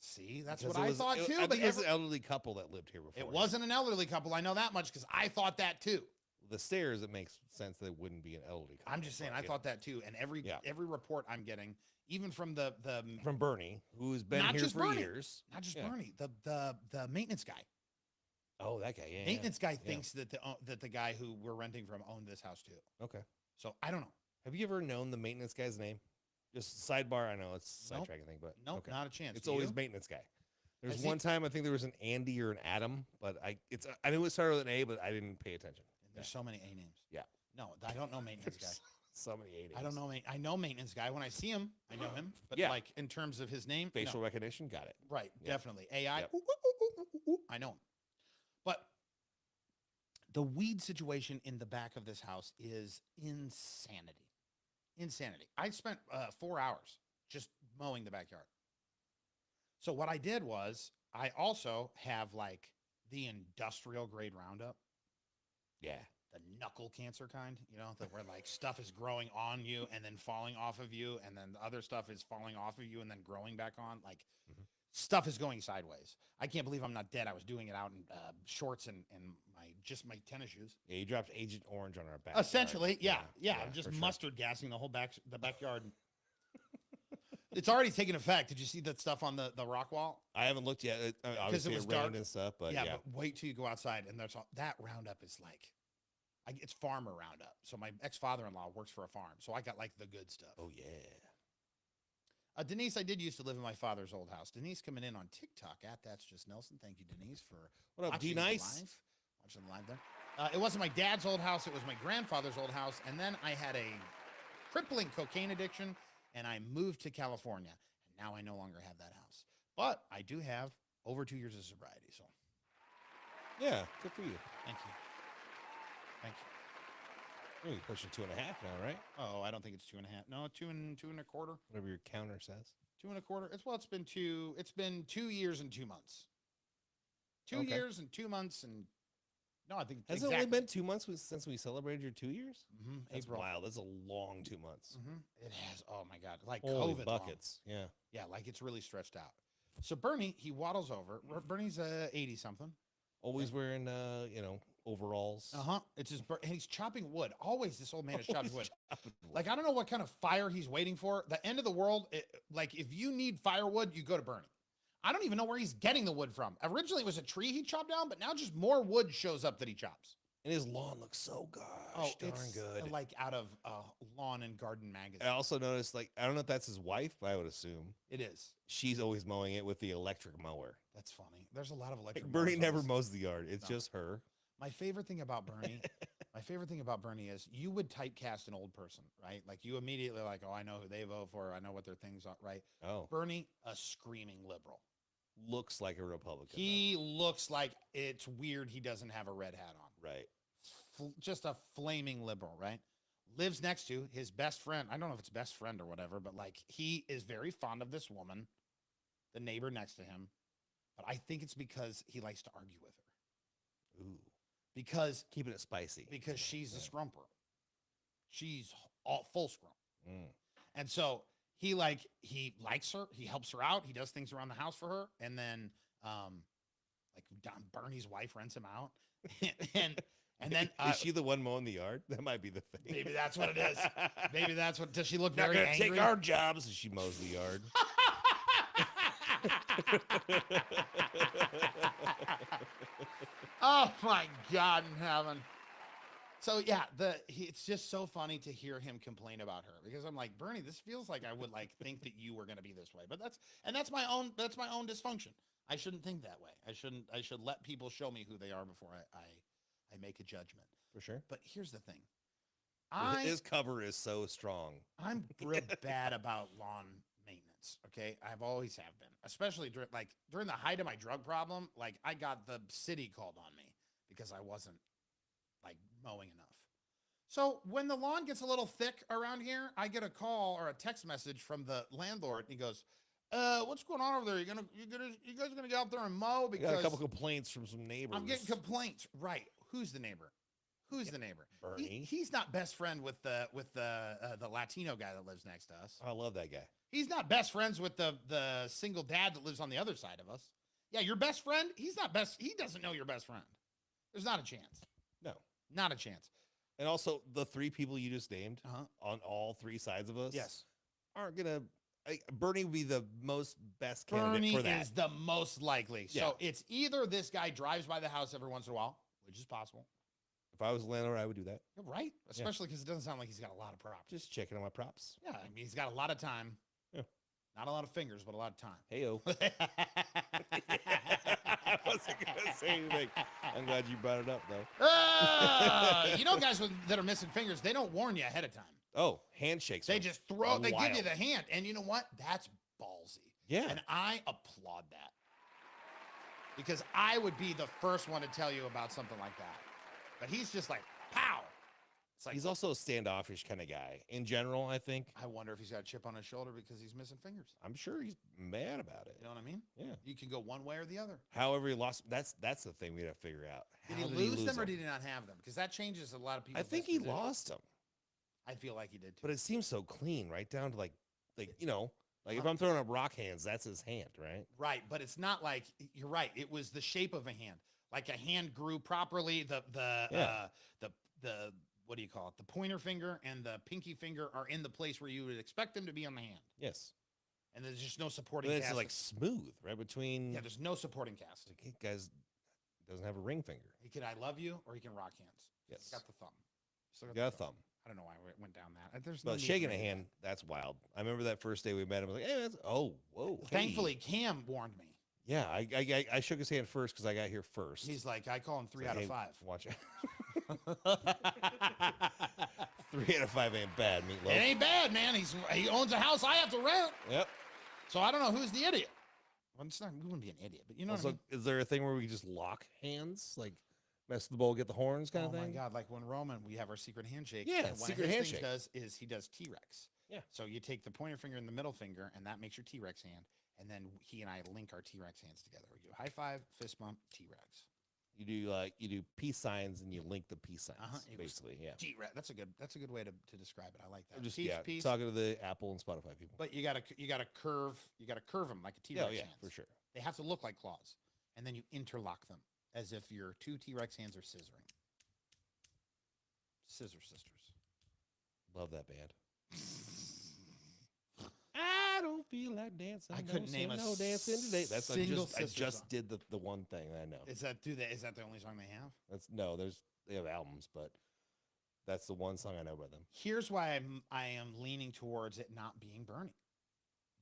See, that's because what I thought too. I But think it was an elderly couple that lived here before. it wasn't an elderly couple. I know that much because I thought that too. The stairs. It makes sense that it wouldn't be an elderly couple. I'm just saying, but, I you thought that too. And every Yeah. report I'm getting, even from the know, from Bernie, who's been Not here just for Bernie. years. not just Yeah. Bernie, the maintenance guy. Oh, that guy. Yeah. Maintenance guy Yeah. thinks that the guy who we're renting from owned this house too. Okay. So I don't know. Have you ever known the maintenance guy's name? Just sidebar. I know it's Nope. sidetracking thing, but Nope, okay. not a chance. It's Do always you? maintenance guy. There's see- one time I think there was an Andy or an Adam, but I knew it started with an A, but I didn't pay attention. There's so many A names. Yeah. No, I don't know maintenance guy. There's so many A names. I don't know. I know maintenance guy. When I see him, I know him. But Yeah. like in terms of his name, no. Facial recognition, got it. Right, Yeah. definitely. AI, Yep. ooh, ooh, ooh, ooh, ooh, I know him. But the weed situation in the back of this house is insanity. Insanity. I spent 4 hours just mowing the backyard. So what I did was I also have like the industrial grade Roundup, Yeah. the knuckle cancer kind, where like stuff is growing on you and then falling off of you, and then the other stuff is falling off of you and then growing back on. Like stuff is going sideways. I can't believe I'm not dead. I was doing it out in shorts and my tennis shoes. Yeah, you dropped Agent Orange on our back. Essentially, yeah. I'm just for sure. mustard gassing the whole the backyard. It's already taken effect. Did you see that stuff on the rock wall? I haven't looked yet. Obviously, was it rained dark. and stuff, but yeah, yeah. but wait till you go outside and that Roundup is like, it's farmer Roundup. So my ex-father-in-law works for a farm, so I got like the good stuff. Oh, yeah. Denise, I did used to live in my father's old house. Denise coming in on TikTok at That's Just Nelson. Thank you, Denise, for What up, watching D-Nice? live. Watching live there. It wasn't my dad's old house. It was my grandfather's old house. And then I had a crippling cocaine addiction, and I moved to California. And now I no longer have that house. But I do have over 2 years of sobriety. So Yeah, good for you. thank you. Thank you. You're pushing 2.5 now, right? Oh, I don't think it's 2.5. No, two and a quarter. Whatever your counter says. 2.25. It's been 2 years and 2 months. 2 Okay. years and 2 months and no, I think Has exactly. it only been 2 months since we celebrated your 2 years? Mm-hmm. That's wild. That's a long 2 months. Mm-hmm. It has. Oh my God. Like Holy COVID buckets. Yeah. long. Yeah, like it's really stretched out. So Bernie, he waddles over. Bernie's 80 something. Always wearing, overalls. Uh-huh. It's just and he's chopping wood. Always this old man is chopping wood. Like, I don't know what kind of fire he's waiting for. The end of the world, like, if you need firewood, you go to Bernie. I don't even know where he's getting the wood from. Originally, it was a tree he chopped down, but now just more wood shows up that he chops. And his lawn looks so gosh darn it's good. like out of Lawn and Garden magazine. I also noticed, like, I don't know if that's his wife, but I would assume It is. she's always mowing it with the electric mower. That's funny. There's a lot of electric. Like, Bernie mowers on never this. mows the yard. It's No. just her. My favorite thing about Bernie, is you would typecast an old person, right? Like you immediately like, oh, I know who they vote for. I know what their things are, right? Oh, Bernie, a screaming liberal. looks like a Republican. though. He looks like it's weird he doesn't have a red hat on. Right. Just a flaming liberal, right? Lives next to his best friend. I don't know if it's best friend or whatever, but like he is very fond of this woman, the neighbor next to him. But I think it's because he likes to argue with her. Ooh. Because Keeping it spicy. she's a scrumper. She's all full scrump. Mm. And so he likes her, he helps her out, he does things around the house for her, and then Bernie's wife rents him out. and then Is she the one mowing the yard? That might be the thing. maybe that's what it is. Maybe that's what does she look Not very gonna angry? take our jobs. She mows the yard. Oh my God in heaven. So yeah, it's just so funny to hear him complain about her because I'm like, Bernie, this feels like I would like think that you were going to be this way, but that's my own dysfunction. I shouldn't think that way. I should let people show me who they are before I make a judgment. For sure. But here's the thing. His cover is so strong. I'm real bad about lawn maintenance. Okay, I've always have been, especially during the height of my drug problem. Like I got the city called on me because I wasn't like mowing enough. So when the lawn gets a little thick around here, I get a call or a text message from the landlord, and he goes, "What's going on over there? You guys gonna get out there and mow We because got a couple complaints from some neighbors. I'm getting complaints." Right? Who's the neighbor? Who's the neighbor? Bernie. He's not best friend with the Latino guy that lives next to us. I love that guy. He's not best friends with the single dad that lives on the other side of us. Yeah, your best friend, he's not best. He doesn't know your best friend. There's not a chance. No. Not a chance. And also, the three people you just named Uh-huh. on all three sides of us Yes. aren't going to. Bernie would be the most best candidate Bernie for that. is the most likely. Yeah. So it's either this guy drives by the house every once in a while, which is possible. If I was a landlord, I would do that. Right? Especially because it doesn't sound like he's got a lot of property. Just checking on my props. Yeah, I mean, he's got a lot of time. Yeah. Not a lot of fingers, but a lot of time. Heyo. I wasn't going to say anything. I'm glad you brought it up, though. You know, guys that are missing fingers, they don't warn you ahead of time. Oh, handshakes. They are just they give you wild. the hand. And you know what? That's ballsy. Yeah. And I applaud that. Because I would be the first one to tell you about something like that. But he's just like, pow. It's like, He's also a standoffish kind of guy. In general, I think. I wonder if he's got a chip on his shoulder because he's missing fingers. I'm sure he's mad about it. You know what I mean? Yeah. You can go one way or the other. However, he lost. That's the thing we got to figure out. Did How he lose them or them? did he not have them? Because that changes a lot of people. I think he lost them, I feel like he did too. but it seems so clean, right down to like if Uh-huh. I'm throwing up rock hands, that's his hand, right? Right, but it's not like you're right. It was the shape of a hand. Like a hand grew properly. The what do you call it? The pointer finger and the pinky finger are in the place where you would expect them to be on the hand. Yes. And there's just no But supporting it's cast. like smooth, right between. Yeah, there's no supporting cast. Like, he guys doesn't have a ring finger. He can I love you or he can rock hands. Yes. He's got the thum. Still Got a the thumb. I don't know why it went down that. There's no But need shaking for a me to do hand, that's wild. I remember that first day we met him. I was like, hey, that's, oh, whoa. that. hey." Thankfully, Cam warned me. Yeah, I shook his hand first because I got here first. He's like, I call him 3 So, out of hey, 5. Watch it. 3 out of 5 ain't bad, It Meatloaf. ain't bad, man. He owns a house I have to rent, Yep. so I don't know who's the idiot. Well, it's not. We wouldn't be an idiot, but you know what I Also, mean. is there a thing where we can just lock hands, like mess with the bowl, get the horns, kind Oh of thing? my God! Like when Roman, we have our secret handshake. Yeah, and one secret of his handshake. things does is he does T-Rex. Yeah. So you take the pointer finger and the middle finger, and that makes your T-Rex hand. And then he and I link our T-Rex hands together. We do high five, fist bump, T-Rex. You do peace signs and you link the peace signs, It was basically. Yeah. T-Rex. That's a good way to describe it. I like that. I'm just Peace, yeah, peace. talking to the Apple and Spotify people. But you gotta curve them like a T-Rex. Oh yeah, hands. for sure. They have to look like claws, and then you interlock them as if your 2 T-Rex hands are scissoring. Scissor Sisters. Love that band. I don't feel like dancing. I couldn't name a no dancing today. That's single I sister just song. did the one thing that I know. Is that the only song they have? That's no, they have albums, but that's the one song I know by them. Here's why I am leaning towards it not being Bernie.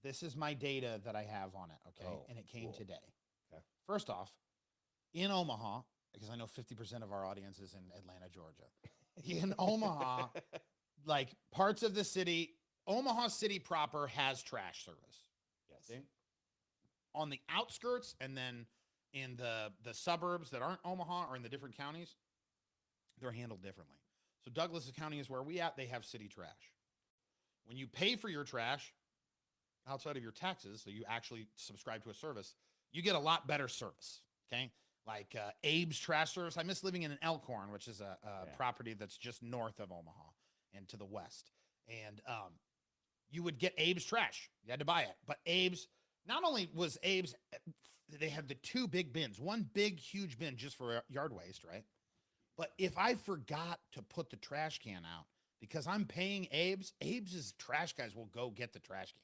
This is my data that I have on it, okay? Oh, and it came cool. today. Okay. First off, in Omaha, because I know 50% of our audience is in Atlanta, Georgia. In Omaha, like parts of the city, Omaha City proper has trash service. Yes. Okay? On the outskirts and then in the suburbs that aren't Omaha or in the different counties, they're handled differently. So Douglas County is where we at. They have city trash. When you pay for your trash outside of your taxes, so you actually subscribe to a service, you get a lot better service. Okay. Like Abe's Trash Service. I miss living in Elkhorn, which is a property that's just north of Omaha and to the west. And you would get Abe's trash. You had to buy it. But Abe's, not only was Abe's, they had the 2 big bins, one big, huge bin just for yard waste, right? But if I forgot to put the trash can out because I'm paying Abe's trash guys will go get the trash can.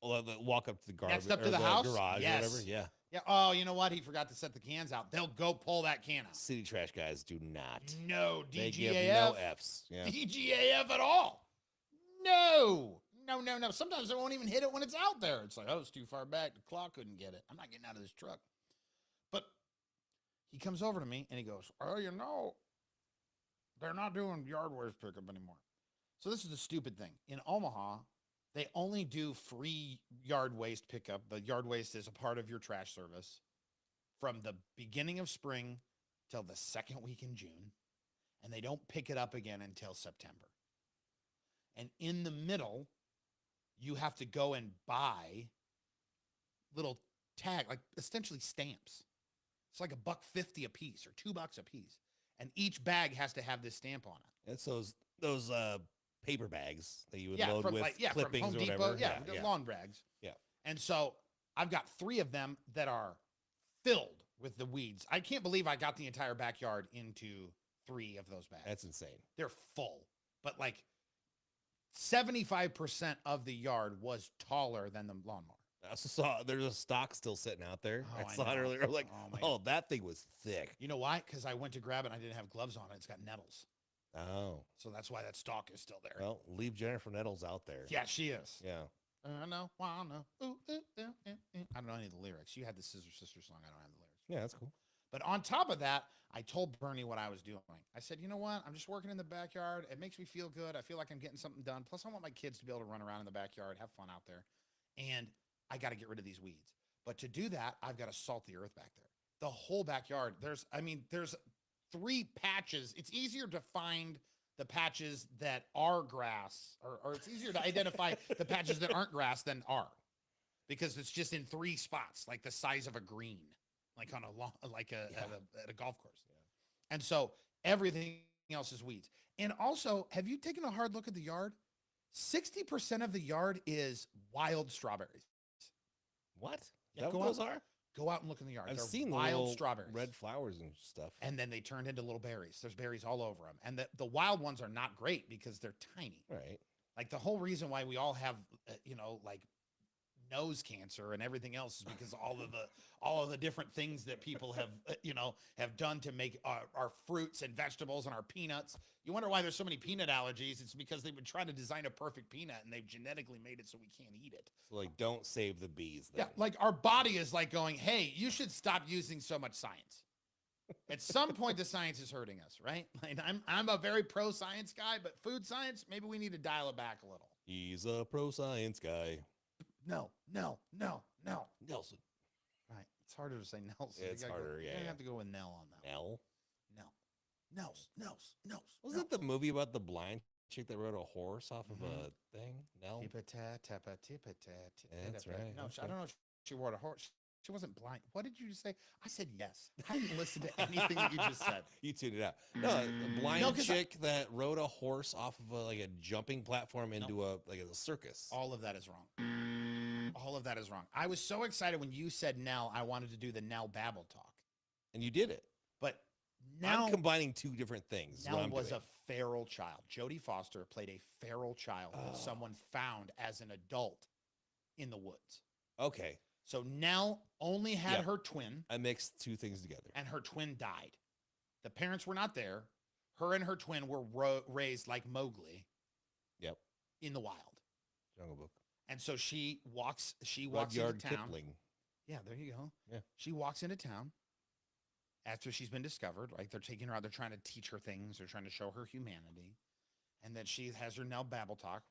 Well, walk up to the garbage. Next up to or the house? garage, Yes. or whatever. Yeah. Yeah. Oh, you know what? He forgot to set the cans out. They'll go pull that can out. City trash guys do not. No They DGAF. give no Fs. Yeah. DGAF at all. No. Sometimes they won't even hit it when it's out there. It's like, oh, it's too far back. The claw couldn't get it. I'm not getting out of this truck. But he comes over to me and he goes, oh, you know, they're not doing yard waste pickup anymore. So this is the stupid thing. In Omaha, they only do free yard waste pickup. The yard waste is a part of your trash service from the beginning of spring till the second week in June. And they don't pick it up again until September. And in the middle, you have to go and buy little tag, like essentially stamps. It's like $1.50 a piece or $2 a piece. And each bag has to have this stamp on it. It's those paper bags that you would Yeah, load from with from clippings Home or Depot. whatever. Yeah, the lawn bags. Yeah. And so I've got 3 of them that are filled with the weeds. I can't believe I got the entire backyard into 3 of those bags. That's insane. They're full, but like 75% of the yard was taller than the lawnmower. I also saw there's a stock still sitting out there. Oh, I I saw it know. earlier. I'm like, Oh, man. oh, that thing was thick. You know why? Because I went to grab it and I didn't have gloves on it. It's got nettles. Oh, So that's why that stalk is still there. well, leave Jennifer Nettles out there. Yeah, she is. Yeah. I know. Well, I know. Ooh, I don't know any of the lyrics. You had the Scissor Sisters song. I don't have the lyrics. Yeah, that's cool. But on top of that, I told Bernie what I was doing. I said, you know what? I'm just working in the backyard. It makes me feel good. I feel like I'm getting something done. Plus, I want my kids to be able to run around in the backyard, have fun out there. And I got to get rid of these weeds. But to do that, I've got to salt the earth back there. The whole backyard. There's 3 patches. It's easier to find the patches that are grass, or it's easier to identify the patches that aren't grass than are, because it's just in 3 spots, like the size of a green, like on a lawn, like at a golf course. And so everything else is weeds. And also, have you taken a hard look at the yard? 60% of the yard is wild strawberries. What? Yeah, Is that go what those out- are? Go out and look in the yard. I've They're seen the wild little strawberries. red flowers and stuff. And then they turned into little berries. There's berries all over them. And the wild ones are not great because they're tiny. Right. Like the whole reason why we all have, like nose cancer and everything else is because all of the different things that people have have done to make our fruits and vegetables and our peanuts. You wonder why there's so many peanut allergies. It's because they've been trying to design a perfect peanut and they've genetically made it so we can't eat it. So like, don't save the bees. Then. Yeah, like our body is like going, hey, you should stop using so much science. At some point, the science is hurting us, right? Like I'm a very pro science guy, but food science, maybe we need to dial it back a little. He's a pro science guy. No. Nelson. Right. It's harder to say Nelson. Yeah, it's harder. You Yeah. have to go with Nell on that. Nell. Nels. Was it the movie about the blind chick that rode a horse off of a thing? Nell. That's right. No, I don't know if she rode a horse. She wasn't blind. What did you say? I said yes. I didn't listen to anything that you just said. You tuned it out. No, a blind chick that rode a horse off of a jumping platform into a circus. All of that is wrong. All of that is wrong. I was so excited when you said Nell. I wanted to do the Nell Babble talk. And you did it. But now I'm combining two different things. is what Nell I'm was doing. a feral child. Jodie Foster played a feral child that someone found as an adult in the woods. Okay. So Nell only had Yep. her twin, I mixed two things together. and her twin died. The parents were not there. Her and her twin were raised like Mowgli Yep. in the wild. Jungle Book. And so she walks into Rudyard town. Kipling. Yeah, there you go. Yeah. She walks into town after she's been discovered, right? They're taking her out. They're trying to teach her things. They're trying to show her humanity. And then she has her Nell Babble talk.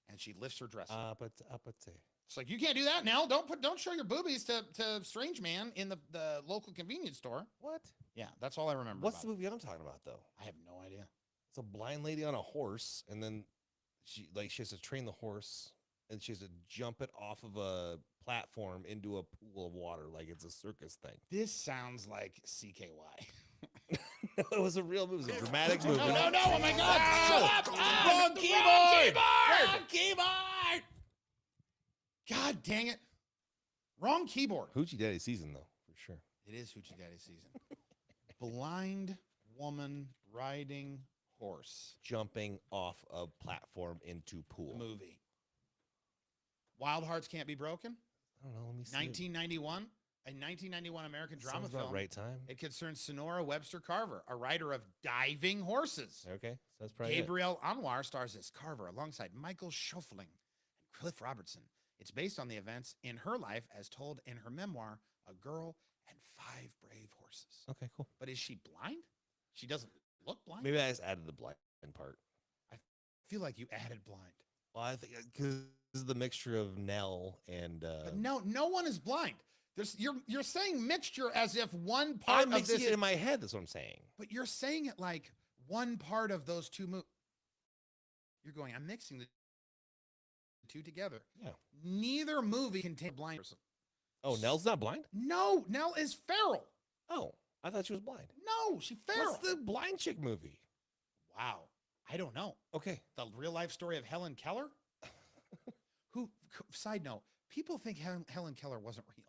And she lifts her dress up. It's like, you can't do that, Nell. Don't show your boobies to strange man in the local convenience store. What? Yeah, that's all I remember. What's about the movie I'm talking about, though? it. I have no idea. It's a blind lady on a horse, and then she has to train the horse, and she has to jump it off of a platform into a pool of water like it's a circus thing. This sounds like CKY. No, it was a real movie. It was a dramatic movie. No, oh my God. Shut up. Wrong keyboard. Wrong keyboard. God dang it. Wrong keyboard. Hoochie Daddy season, though, for sure. It is Hoochie Daddy season. Blind woman riding horse Jumping off a platform into pool. movie. Wild Hearts Can't Be Broken. I don't know. Let me see. 1991. A 1991 American drama Sounds film. about right time. It concerns Sonora Webster Carver, a writer of Diving Horses. Okay, so that's probably it. Gabrielle Anwar stars as Carver alongside Michael Schoeffling and Cliff Robertson. It's based on the events in her life as told in her memoir, A Girl and Five Brave Horses. Okay, cool. But is she blind? She doesn't look blind? Maybe I just added the blind part. I feel like you added blind. Well, I think because this is the mixture of Nell and. But no one is blind. You're saying mixture as if one part I'm of mixing this it in my head. That's what I'm saying. but you're saying it like one part of those two You're going, I'm mixing the two together. Yeah. Neither movie contains a blind person. Oh, Nell's not blind? No, Nell is feral. Oh, I thought she was blind. No, she's feral. What's the blind chick movie? Wow. I don't know. Okay. The real life story of Helen Keller? Side note, people think Helen Keller wasn't real.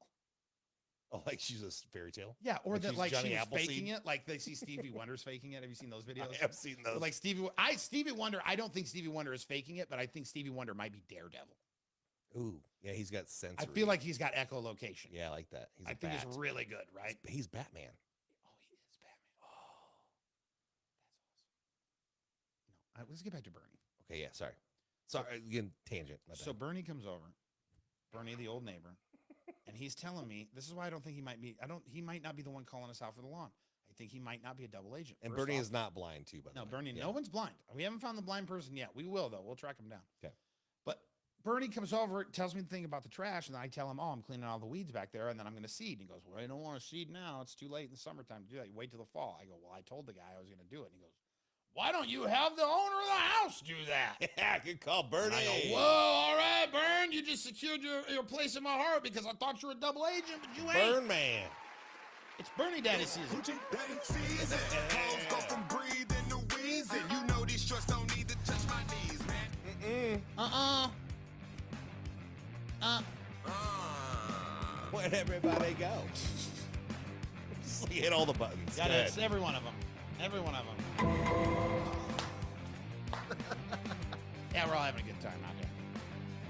Oh, like she's a fairy tale? Yeah, or Like that she's like Johnny she was Appleseed? faking it. Like they see Stevie Wonder's faking it. Have you seen those videos? I have seen those. Like Stevie Wonder, I don't think Stevie Wonder is faking it, but I think Stevie Wonder might be Daredevil. Ooh, yeah, he's got sensory. I feel like he's got echolocation. Yeah, I like that. He's a I think bat. it's really good, right? He's Batman. Oh, he is Batman. Oh, that's awesome. No, let's get back to Bernie. Okay, yeah, sorry. Sorry, again, tangent. My So bad. Bernie comes over, Bernie, the old neighbor, and he's telling me this is why I don't think he might be. He might not be the one calling us out for the lawn. I think he might not be a double agent. And First Bernie off- is not blind, too, by the No, way. Bernie, Yeah. no one's blind. We haven't found the blind person yet. We will, though. We'll track him down. Okay. But Bernie comes over, tells me the thing about the trash, and then I tell him, oh, I'm cleaning all the weeds back there, and then I'm going to seed. And he goes, well, I don't want to seed now. It's too late in the summertime to do that. You wait till the fall. I go, well, I told the guy I was going to do it. And he goes, why don't you have the owner of the house do that? Yeah, good call, And Bernie. I go, whoa, all right, Bern, you just secured your place in my heart because I thought you were a double agent, but you ain't. Burn man. It's Bernie Daddy season. Hoochie Daddy season. Hoes go from breathing to wheezing. You know these trucks don't need to touch my knees, man. Where'd everybody go? Just like hit all the buttons. Got Go it. ahead. It's every one of them. Every one of them. Yeah, we're all having a good time out here.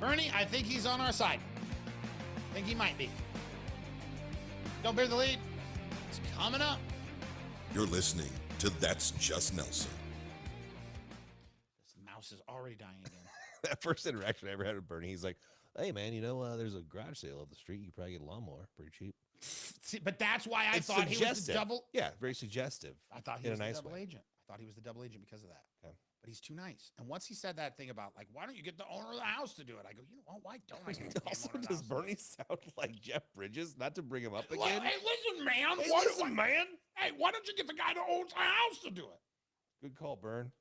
Bernie, I think he's on our side. I think he might be. Don't bear the lead. It's coming up. You're listening to That's Just Nelson. This mouse is already dying again. That first interaction I ever had with Bernie, he's like, hey, man, there's a garage sale up the street. You could probably get a lawnmower pretty cheap. See, but that's why I It's thought he was the suggestive. double. Yeah, very suggestive. I thought he in was a the nice double way. agent. I thought he was the double agent because of that. Okay. But he's too nice. And once he said that thing about, like, why don't you get the owner of the house to do it? I go, you know what? Why don't I get the damn Also, owner of the does house? Bernie sound like Jeff Bridges? Not to bring him up Well, again. hey, listen, man. Hey, Why- listen, man. Hey, why don't you get the guy that owns the house to do it? Good call, Bern.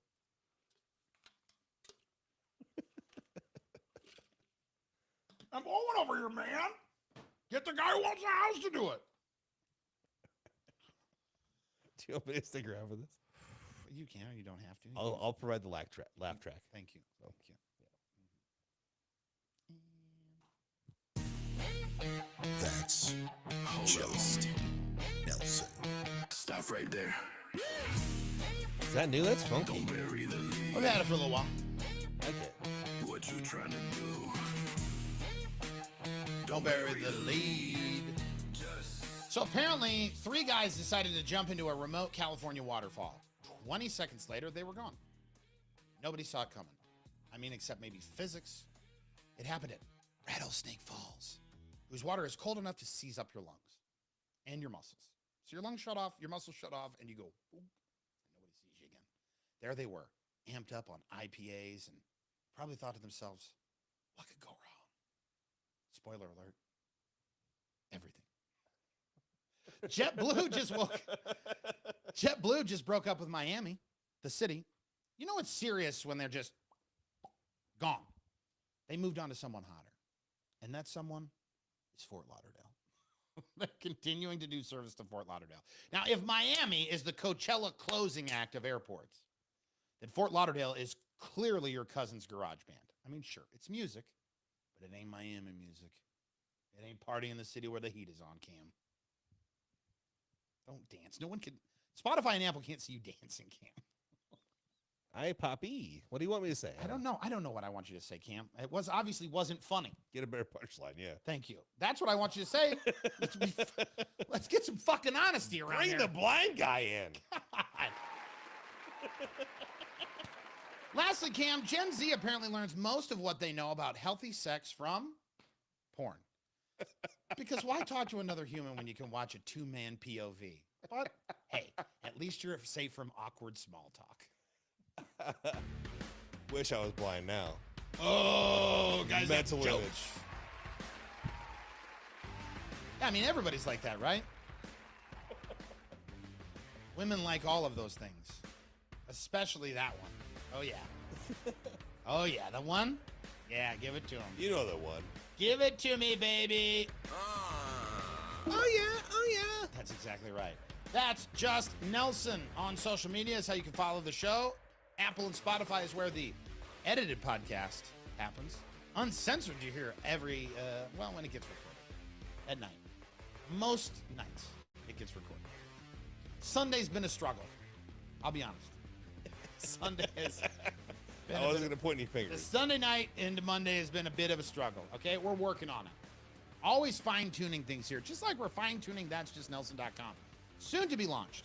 I'm going over here, man. Get the guy who owns the house to do it. Do you want me to stick around for this? You can, or you don't have to. I'll provide the laugh track. Thank you. So, That's Just Nelson. Stop right there. Is that new? That's funky. Bury the lead. We've had it for a little while. I like it. What you trying to do? Don't bury the lead. So apparently, 3 guys decided to jump into a remote California waterfall. 20 seconds later, they were gone. Nobody saw it coming. I mean, except maybe physics. It happened at Rattlesnake Falls, whose water is cold enough to seize up your lungs and your muscles. So your lungs shut off, your muscles shut off, and you go, boom, and nobody sees you again. There they were, amped up on IPAs, and probably thought to themselves, what could go wrong? Spoiler alert, everything. JetBlue just broke up with Miami, the city. You know it's serious when they're just gone. They moved on to someone hotter. And that someone is Fort Lauderdale. They're continuing to do service to Fort Lauderdale. Now, if Miami is the Coachella closing act of airports, then Fort Lauderdale is clearly your cousin's garage band. I mean, sure, it's music, but it ain't Miami music. It ain't party in the city where the heat is on, Cam. Don't dance. No one can. Spotify and Apple can't see you dancing, Cam. Hi, Poppy. What do you want me to say? I don't know. I don't know what I want you to say, Cam. It obviously wasn't funny. Get a better punchline, yeah. Thank you. That's what I want you to say. Let's get some fucking honesty around Bring here. the blind guy in. Lastly, Cam, Gen Z apparently learns most of what they know about healthy sex from porn. Because why talk to another human when you can watch a 2-man POV? But hey, at least you're safe from awkward small talk. Wish I was blind now. Oh, guys, that's Mental jokes. image. Yeah, I mean, everybody's like that, right? Women like all of those things, especially that one. Oh, yeah. Oh, yeah, the one? Yeah, give it to him. You know the one. Give it to me, baby. Oh, yeah. That's exactly right. That's Just Nelson on social media is how you can follow the show. Apple and Spotify is where the edited podcast happens. Uncensored, you hear every, when it gets recorded. At night. Most nights, it gets recorded. Sunday's been a struggle. I'll be honest. Sunday has been I wasn't going to point any fingers. Sunday night into Monday has been a bit of a struggle, okay? We're working on it. Always fine-tuning things here, just like we're fine-tuning that'sjustnelson.com. Soon to be launched.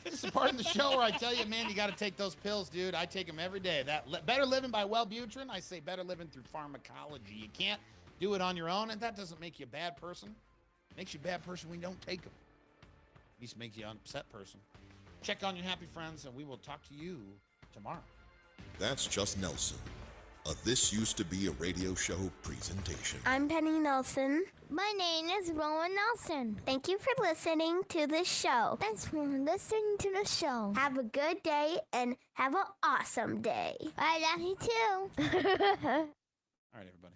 This is a part of the show where I tell you, man, you got to take those pills, dude. I take them every day. Better Living by Wellbutrin. I say better living through pharmacology. You can't do it on your own, and that doesn't make you a bad person. It makes you a bad person when you don't take them. At least makes you an upset person. Check on your happy friends, and we will talk to you tomorrow. That's Just Nelson. A This Used to Be a Radio Show presentation. I'm Penny Nelson. My name is Rowan Nelson. Thank you for listening to the show. Thanks for listening to the show. Have a good day and have an awesome day. I love you too. All right, everybody.